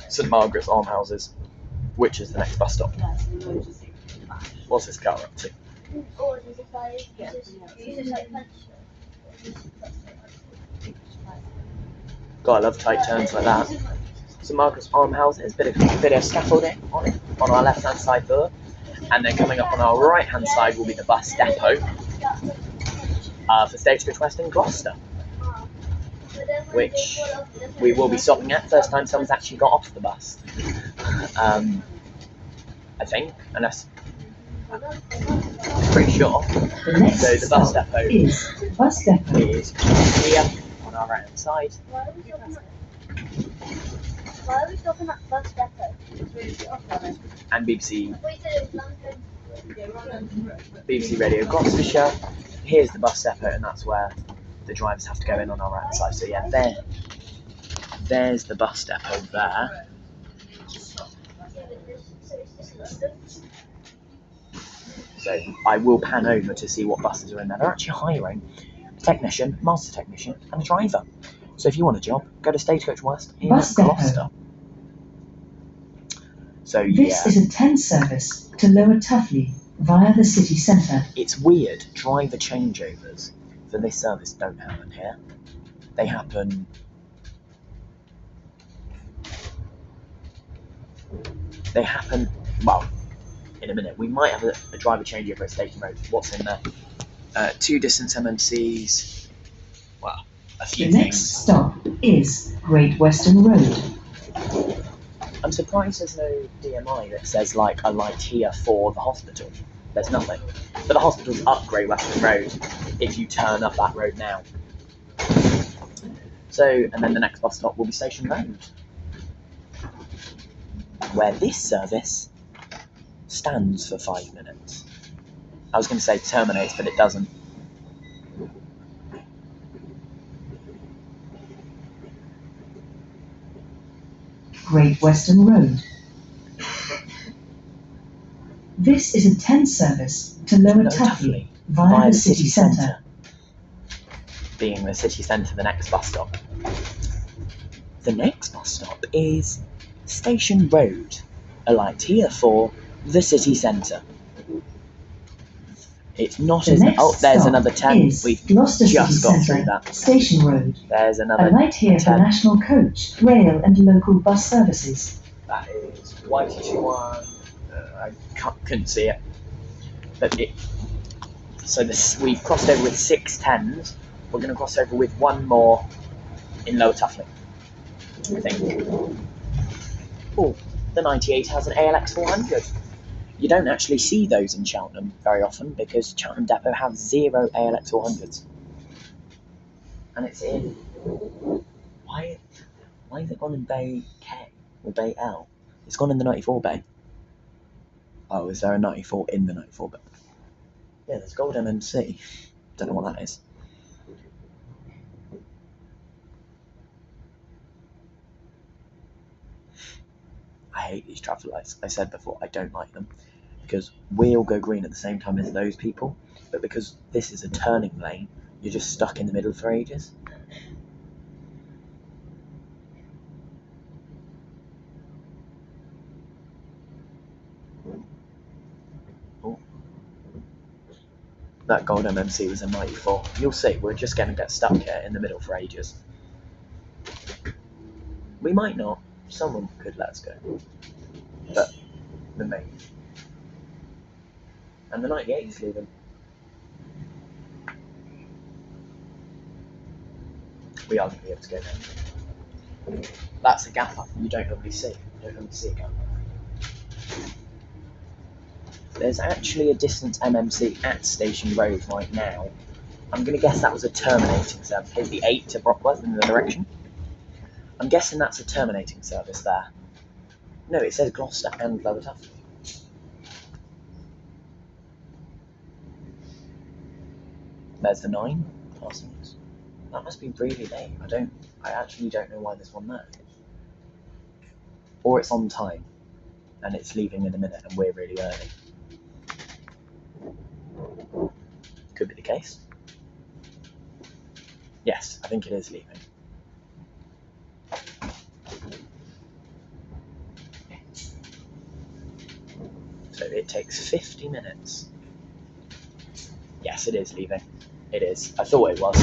St Margaret's Almhouses, which is the next bus stop. What's this car up to? God, I love tight turns like that. St Margaret's Almhouses, bit of scaffolding on it, on our left hand side there. And then coming up on our right hand side will be the bus depot for Station West in Gloucester, which we will be stopping at. First time someone's actually got off the bus, I think, unless I'm pretty sure. The next So the bus stop depot is here on our right hand side. Why are we stopping at bus depot? And BBC BBC Radio Gloucestershire. Here's the bus depot, and that's where the drivers have to go in on our right side. So yeah, there's the bus depot there. So I will pan over to see what buses are in there. They're actually hiring a technician, master technician, and a driver. So if you want a job, go to Stagecoach West in Gloucester. So This is a 10 service to Lower Tuffley via the city centre. It's weird. Driver changeovers for this service don't happen here. They happen. Well, in a minute. We might have a driver changeover at Station Road. What's in there? 2 distance MMCs. Well, a few The next stop is Great Western Road. I'm surprised there's no DMI that says like a light here for the hospital. There's nothing. But the hospital's up Great Western Road if you turn up that road now. So, and then the next bus stop will be Station Road, where this service stands for 5 minutes. I was going to say terminates, but it doesn't. Great Western Road. This is a 10 service to Lower Tuffley via the city centre. Being the city centre, the next bus stop. The next bus stop is Station Road. Alight here for the city centre. It's not as... Oh, there's another 10. We've Gloucester just got through Centre, that. Station Road. There's another Alight here 10. for national coach, rail and local bus services. That is YT21. I couldn't see it. But so we've crossed over with 6 10s. We're going to cross over with one more in Lower Tuffley, I think. Oh, the 98 has an ALX 400. You don't actually see those in Cheltenham very often because Cheltenham Depot have 0 ALX 400s. And it's in... Why has it gone in Bay K or Bay L? It's gone in the 94 Bay. Oh, is there a 94 in the 94 Bay? Yeah, there's Gold MMC. Don't know what that is. I hate these traffic lights. I said before, I don't like them because we all go green at the same time as those people, but because this is a turning lane, you're just stuck in the middle for ages. Oh. That Gold MMC was a 94. You'll see, we're just going to get stuck here in the middle for ages. We might not. Someone could let us go. But the main. And the 98 is leaving. We are going to be able to go there. That's a gap up you don't normally see. You don't normally see a gap up. There's actually a distance MMC at Station Road right now. I'm going to guess that was a terminating service. Here's the 8 to Brockworth in the direction. I'm guessing that's a terminating service there. No, it says Gloucester and Lower Tuffley. There's the 9. Parsons. That must be really late. I actually don't know why there's one there. Or it's on time and it's leaving in a minute and we're really early. Could be the case. Yes, I think it is leaving. So it takes 50 minutes. Yes, it is leaving. It is. I thought it was.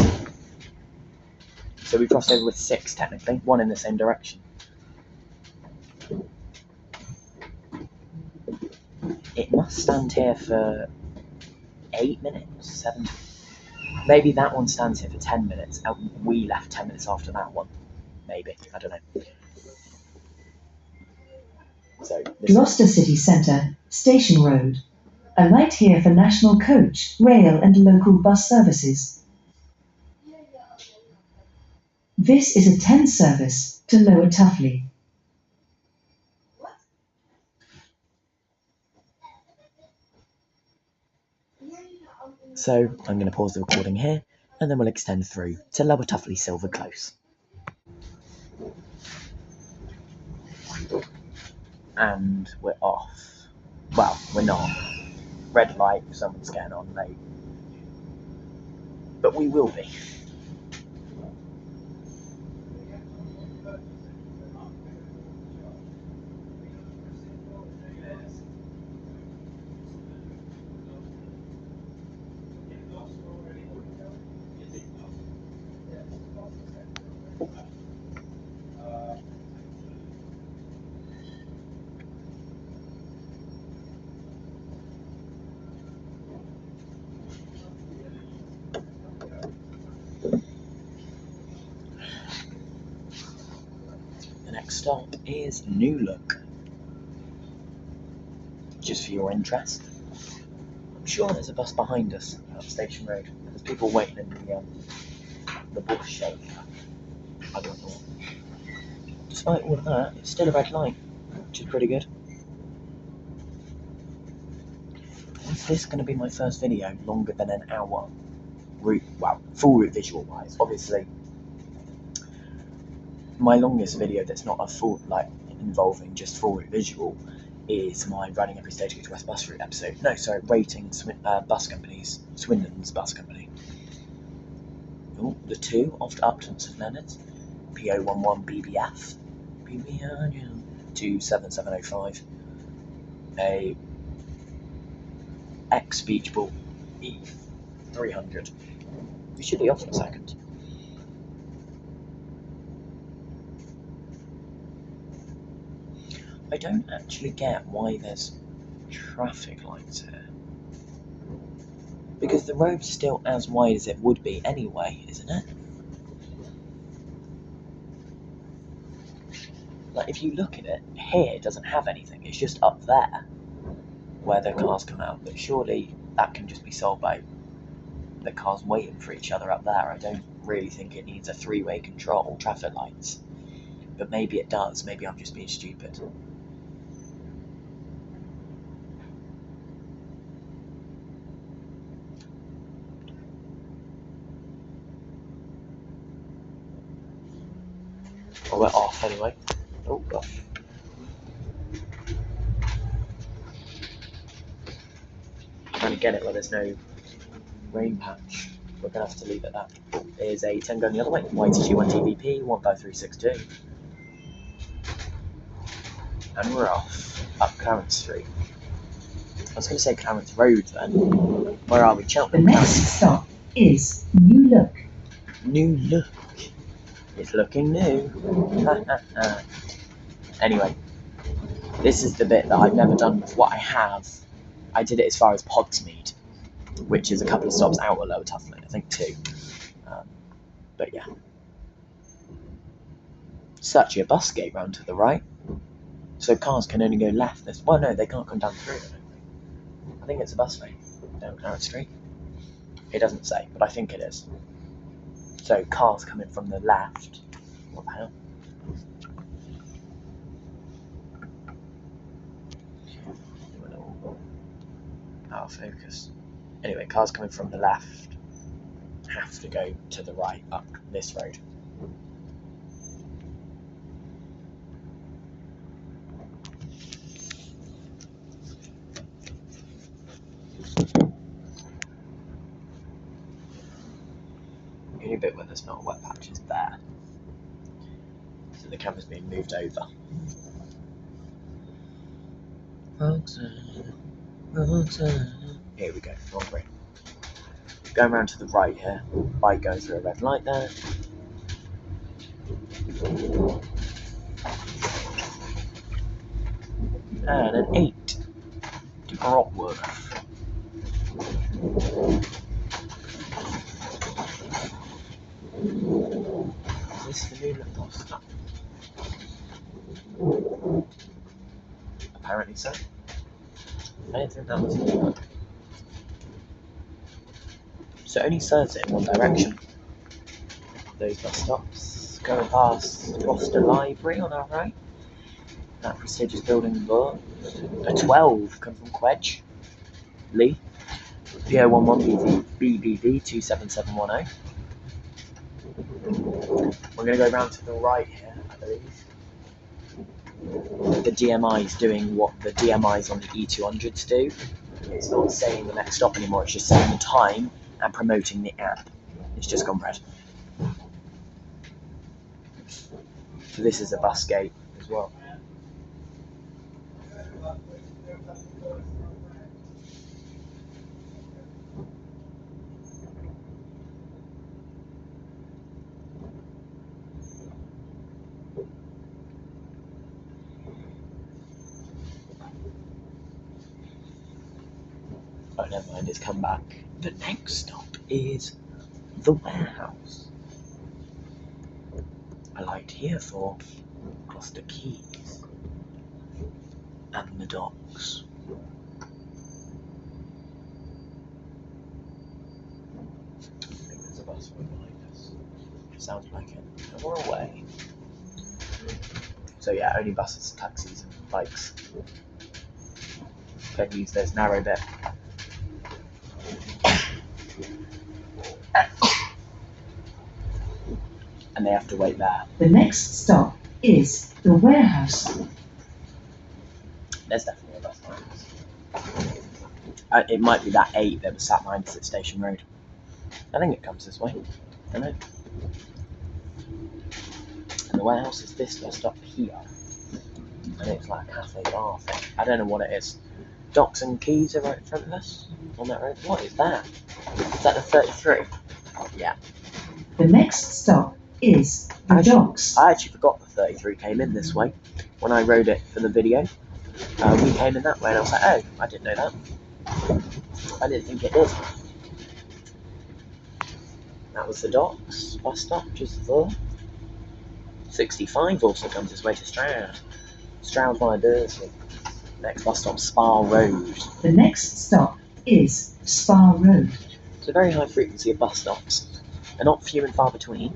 So we crossed over with 6 technically, 1 in the same direction. It must stand here for 8 minutes, 7. Maybe that one stands here for 10 minutes. We left 10 minutes after that one. Maybe. I don't know. So Gloucester City Centre, Station Road. Alight here for national coach, rail and local bus services. This is a 10 service to Lower Tuffley. So I'm going to pause the recording here, and then we'll extend through to Lower Tuffley Silver Close. And we're off. Well, we're not. Red light, someone's getting on late. But we will be. The next stop is New Look. Just for your interest. I'm sure there's a bus behind us up Station Road. There's people waiting in the bush shape. I don't know. Despite all of that, it's still a red light, which is pretty good. Is this going to be my first video longer than an hour? Full route visual wise. Obviously, my longest video that's not a full, involving just full route visual is my running every stage to West bus route episode. No, sorry, rating bus companies, Swindon's bus company. Oh, the 2 off to Upton St Leonard's, PO11 BBF, 27705, a X Beach Ball E300. We should be off in a second. I don't actually get why there's traffic lights here. Because the road's still as wide as it would be anyway, isn't it? Like, if you look at it, here it doesn't have anything. It's just up there where the cars come out. But surely that can just be solved by the cars waiting for each other up there. I don't really think it needs a three-way control, traffic lights. But maybe it does. Maybe I'm just being stupid. Well, we're off anyway. Oh gosh. Trying to get it where there's no rain patch. We're going to have to leave it at that. There's a 10 going the other way. YT21 DVP, 15362. And we're off up Clarence Street. I was going to say Clarence Road then. Where are we? The Cheltenham. next stop is New Look. New Look. It's looking new. Anyway, this is the bit that I've never done before. What I have, I did it as far as Podsmead, which is a couple of stops out of Lower Tuffley, I think 2. But yeah. It's actually a bus gate round to the right. So cars can only go left. Well, no, they can't come down through it. I think it's a bus lane down Clarence Street. It doesn't say, but I think it is. So cars coming from the left. What the hell? Out of focus. Anyway, cars coming from the left have to go to the right up this road. The only bit where there's not a wet patch is there. So the camera's being moved over. Here we go, wrong way. Going around to the right here, bike going through a red light there. And an 8 to Grotworth. Is this the New Look bus stop? Apparently so. I didn't think that was New Look. So it only serves it in one direction. Those bus stops. Going past Gloucester Library on our right. That prestigious building above. A 12 come from Quedge. Lee. PO11 BBV 27710. We're going to go round to the right here, I believe. The DMI is doing what the DMIs on the E200s do. It's not saying the next stop anymore, it's just saying the time and promoting the app. It's just gone red. So this is a bus gate as well. Oh, never mind, it's come back. The next stop is the warehouse. A light here for Gloucester Quays and the docks. I think there's a bus right behind us. Sounds like it. And we're away. So yeah, only buses, taxis and bikes can use this narrow bit. And they have to wait there. The next stop is the warehouse. There's definitely a bus behind us. It might be that 8 that was sat behind us at Station Road. I think it comes this way. I don't know. And the warehouse is this bus stop here. And it's like a cafe bar thing. I don't know what it is. Docks and Quays are right in front of us on that road. What is that? Is that the 33? Yeah. The next stop is the docks. I actually forgot the 33 came in this way when I rode it for the video. We came in that way and I was like, oh, I didn't know that. I didn't think it did. That was the docks bus stop just there. 65 also comes this way to Stroud. Stroud via Dursley. Next bus stop, Spa Road. The next stop is Spa Road. It's a very high frequency of bus stops. They're not few and far between.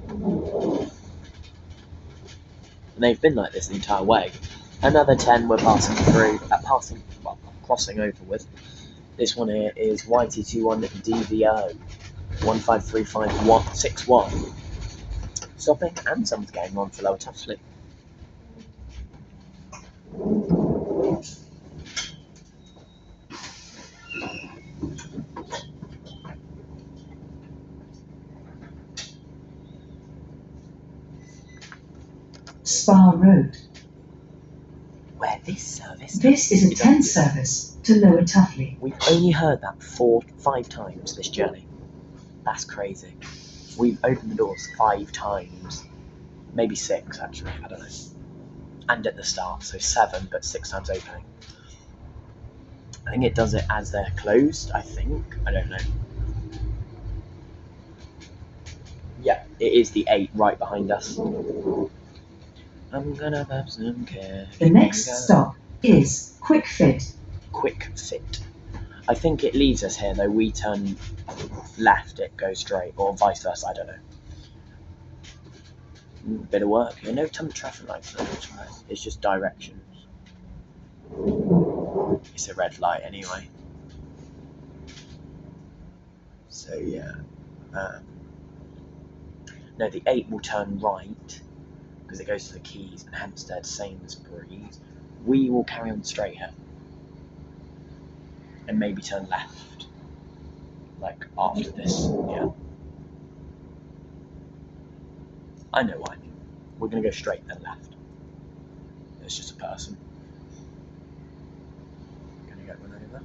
And they've been like this the entire way. Another 10 we're passing through, crossing over with. This one here is YT21 DVO 153561. Stopping, and someone's getting on for Lower Tuffley. Spa Road. Where this service? This is a 10 service to Lower Tuffley. We've only heard that 5 times this journey. That's crazy. We've opened the doors 5 times. Maybe 6 actually, I don't know. And at the start, so 7, but 6 times opening. I think it does it as they're closed, I think. I don't know. Yeah, it is the 8 right behind us. I'm gonna have some cash. The next stop is Quick Fit. Quick Fit. I think it leaves us here though. We turn left, it goes straight, or vice versa, I don't know. Bit of work here. No traffic lights, it's just directions. It's a red light anyway. So yeah. No, the 8 will turn right because it goes to the Quays and Hampstead, Sainsbury's. We will carry on straight here and maybe turn left, like after this. Yeah, I know what I mean. We're gonna go straight then left. It's just a person. Gonna get run over.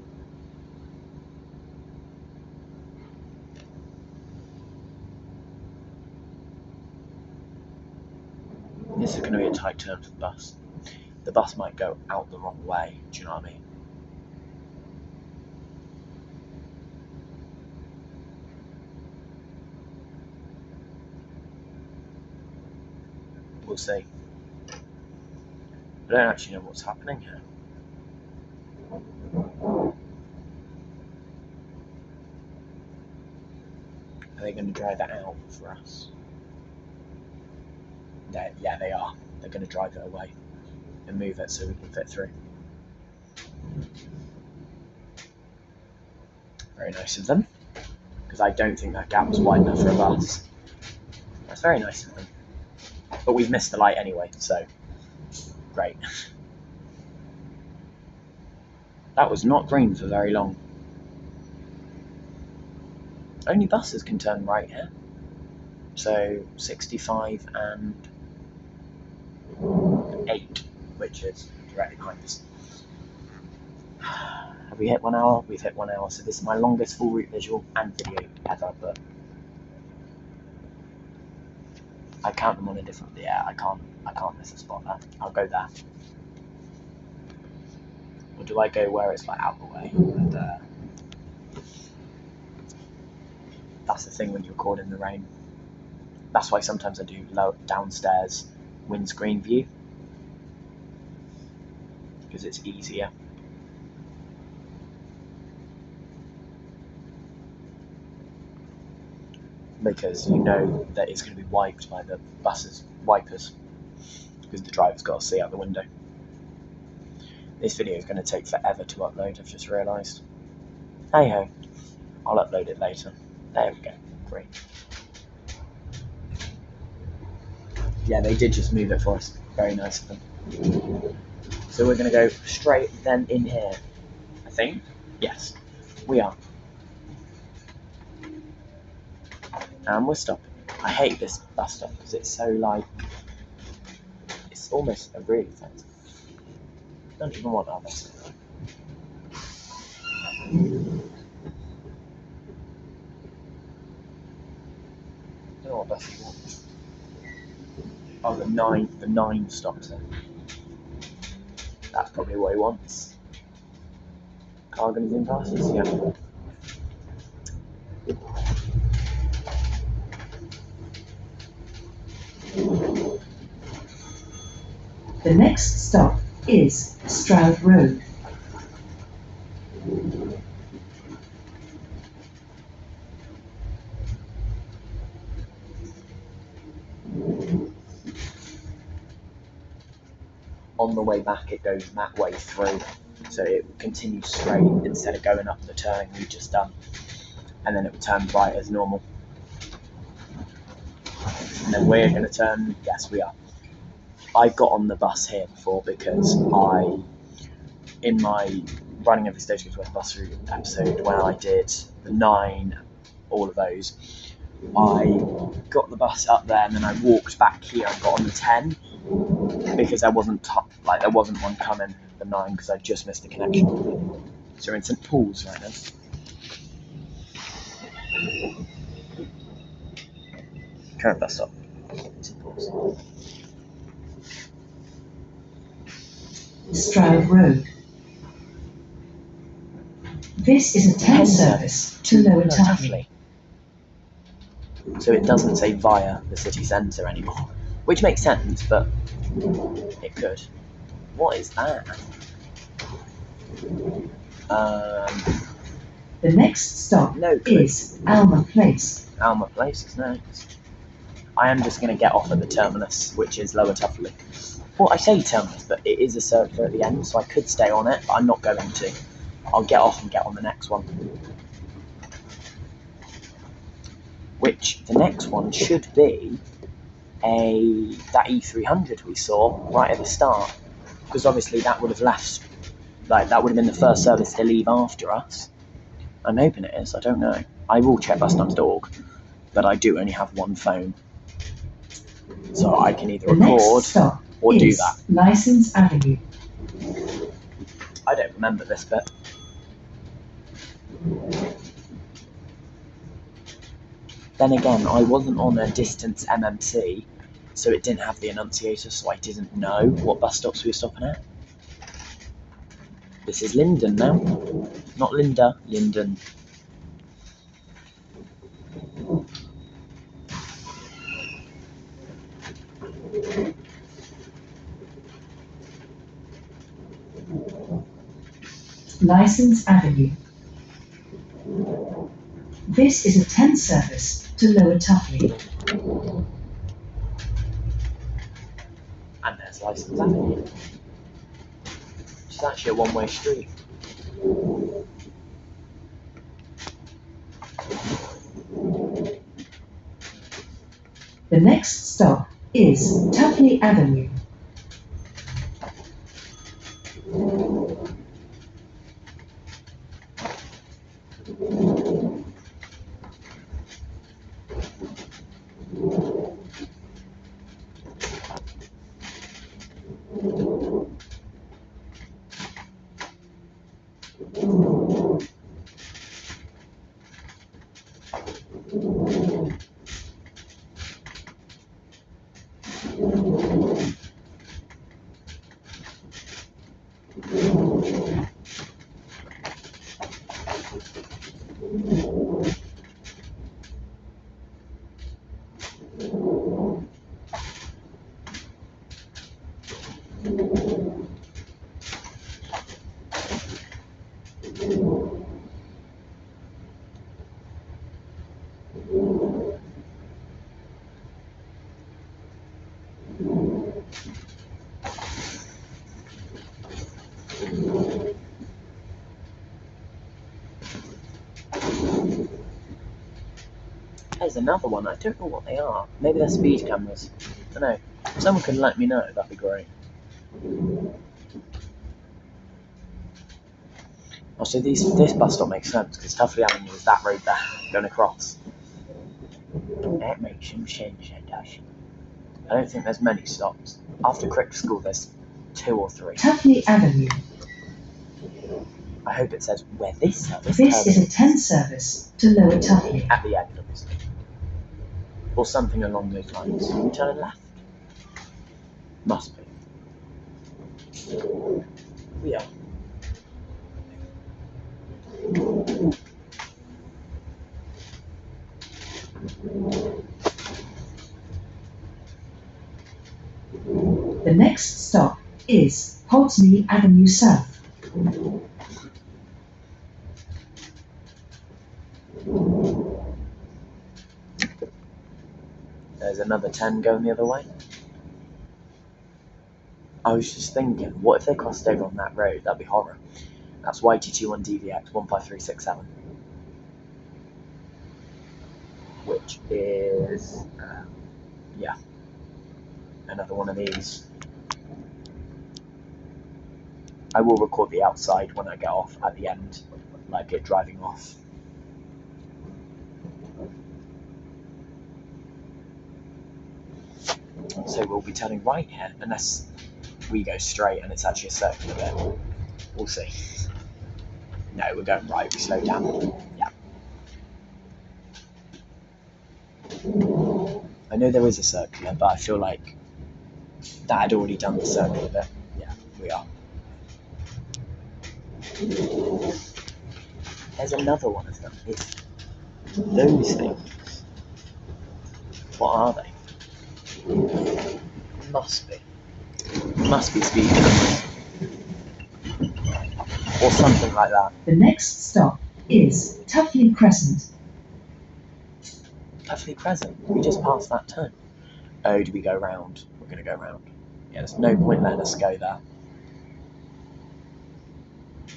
This is going to be a tight turn for the bus. The bus might go out the wrong way, do you know what I mean? We'll see. I don't actually know what's happening here. Are they going to drive it out for us? Yeah, they are. They're going to drive it away and move it so we can fit through. Very nice of them, because I don't think that gap was wide enough for a bus. That's very nice of them. But we've missed the light anyway, so great. That was not green for very long. Only buses can turn right here. So 65 and 8, which is directly behind us. Have we hit 1 hour? We've hit 1 hour, so this is my longest full route visual and video ever, but I count them on a different, yeah, I can't miss a spot there. I'll go there. Or do I go where it's like out the way? And, that's the thing when you record in the rain. That's why sometimes I do low downstairs windscreen view, because it's easier. Because you know that it's going to be wiped by the bus's wipers, because the driver's got to see out the window. This video is going to take forever to upload, I've just realised. Hey ho, I'll upload it later. There we go, great. Yeah, they did just move it for us. Very nice of them. So we're going to go straight then in here, I think. Yes, we are. And we're stopping. I hate this bus stop because it's so like, it's almost a really fancy. I don't even want our bus. I don't know what bus you want. Oh, the 9 stops there. That's probably what he wants. Car going to zoom past us? Yeah. The next stop is Stroud Road. On the way back it goes that way through, so it will continue straight instead of going up the turning we've just done, and then it will turn right as normal. And then we're going to turn, yes we are. I got on the bus here before because in my running every stage goes worth bus route episode where I did the 9, all of those, I got the bus up there and then I walked back here and got on the 10 because there wasn't one coming, the 9, because I just missed the connection. So we're in St Paul's right now. Current bus stop, St Paul's. Stroud Road. This is a 10 service to Lower Tuffley. So it doesn't say via the city centre anymore, which makes sense, but it could. What is that? The next stop is Alma Place. Alma Place is next. I am just going to get off at the terminus, which is Lower Tuffley. Well, I say terminus, but it is a circular at the end, so I could stay on it, but I'm not going to. I'll get off and get on the next one. Which, the next one should be that E300 we saw right at the start. Because obviously that would have left, that would have been the first service to leave after us. I'm hoping it is, I don't know. I will check busstops.org, but I do only have one phone. So I can either record or do that. License Avenue. I don't remember this bit. Then again, I wasn't on a distance MMC, so it didn't have the annunciator, so I didn't know what bus stops we were stopping at. This is Linden now. Not Linda, Linden. License Avenue. This is a 10 service to Lower Tuffley. And there's License Avenue, which is actually a one-way street. The next stop is Tuffley Avenue. There's another one. I don't know what they are. Maybe they're speed cameras. I don't know. If someone can let me know, that'd be great. Also, this bus stop makes sense because Tuffley Avenue is that road there going across. It makes some sense, it does. I don't think there's many stops. After Crick School, there's 2 or 3. Tuffley Avenue. I hope it says where this service This is a 10 service to Lower Tuffley. at the end, obviously. Or something along those lines. Can we turn left? Must be. We are. The next stop is Hogsmeade Avenue South. There's another 10 going the other way. I was just thinking, what if they crossed over on that road? That'd be horror. That's YT21 DVX 15367. Which is, yeah, another one of these. I will record the outside when I get off at the end, like it driving off. So we'll be turning right here, unless we go straight and it's actually a circular bit. We'll see. No, we're going right, we slow down. Yeah. I know there is a circular, but I feel like that had already done the circular bit. Yeah, we are. There's another one of them. It's those things. What are they? Must be speed cameras. Or something like that. The next stop is Tuffley Crescent. Tuffley Crescent. We just passed that turn. Oh, do we go round? We're going to go round. Yeah, there's no point letting us go there.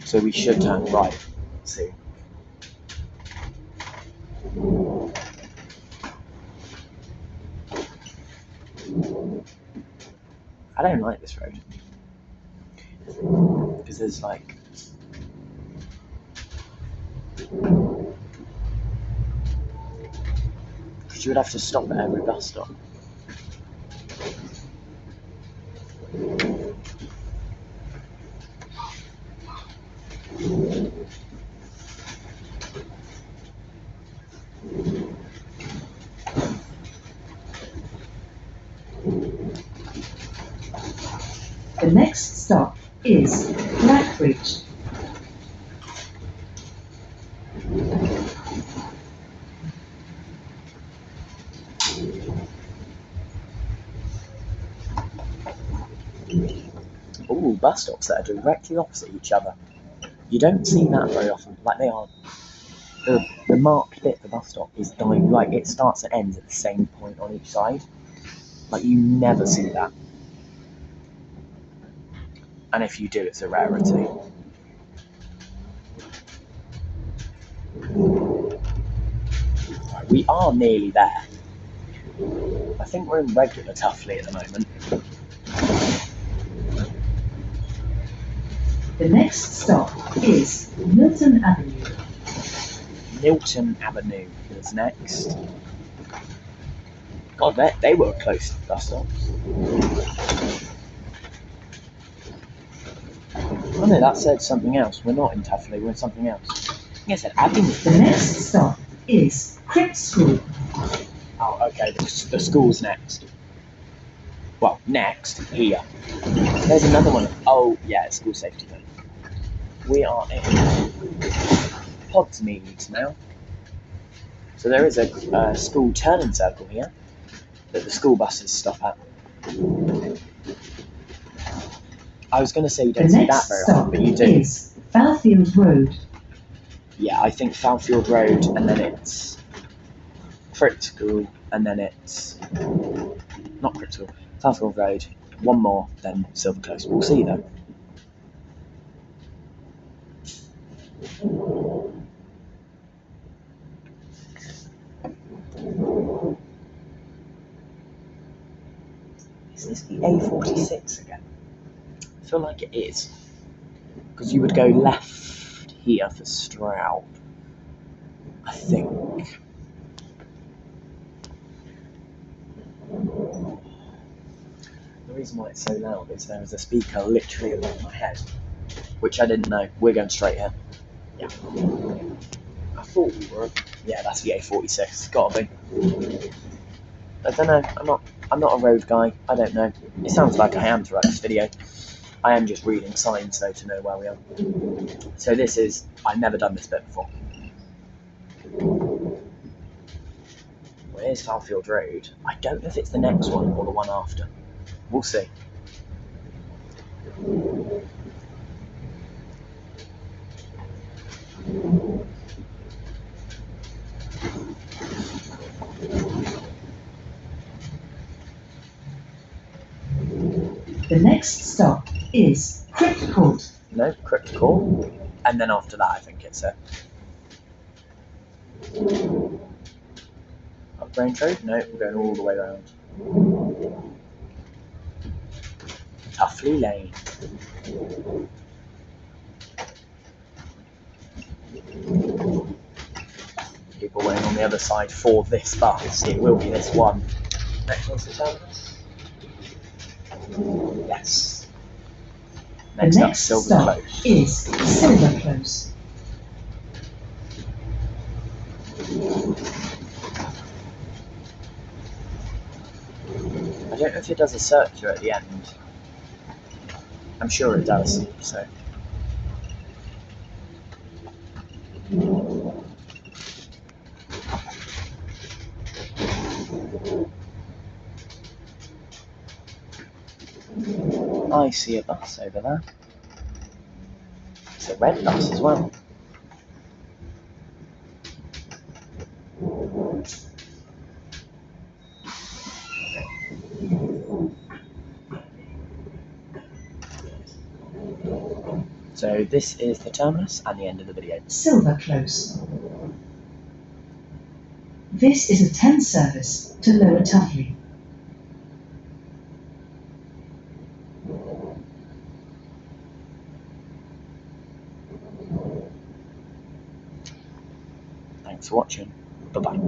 So we should turn right. Let's see. I don't like this road. Because there's like... Because you would have to stop at every bus stop. The next stop is Blackbridge. Ooh, bus stops that are directly opposite each other. You don't see that very often. Like they are. The marked bit of the bus stop is like it starts and ends at the same point on each side. Like you never see that. And if you do, it's a rarity. Right, we are nearly there. I think we're in regular Tuffley at the moment. The next stop is Milton Avenue. Milton Avenue is next. God, they were close to the bus stops. Oh no, that said something else. We're not in Tuffley, we're in something else. Yes, it said Avenue. The next stop is Crypt School. Oh, okay, the school's next. Well, next, here. There's another one. Oh, yeah, it's school safety then. We are in Podsmead now. So there is a school turning circle here that the school buses stop at. I was going to say you don't see that very often, but you do. The next stop is Fowfield Road. Yeah, I think Fowfield Road, and then it's Crypt School, and then it's not Crypt School, Fowfield Road, one more, then Silver Close. We'll see though. Is this the A46 again? I feel like it is, because you would go left here for Stroud, I think. The reason why it's so loud is there is a speaker literally above my head, which I didn't know. We're going straight here. Yeah. I thought we were. Yeah, that's the A46. It's gotta be. I don't know. I'm not a road guy. I don't know. It sounds like I am throughout this video. I am just reading signs though to know where we are. So this is. I've never done this bit before. Where's Fowfield Road? I don't know if it's the next one or the one after. We'll see. The next stop is Crypt Court. No, Crypt Court. And then after that, I think it's a Up Grange Road. No, we're going all the way around. Tuffley Lane. People waiting on the other side for this bus. It will be this one. Next one's the terminus. Yes. The Next up, next Silver stop Close. is Silver Close. I don't know if it does a circular at the end. I'm sure it does, so. I see a bus over there. It's a red bus as well. So this is the terminus and the end of the video. Silver Close. This is a 10 service to Lower Tuffley. Thanks for watching. Bye bye.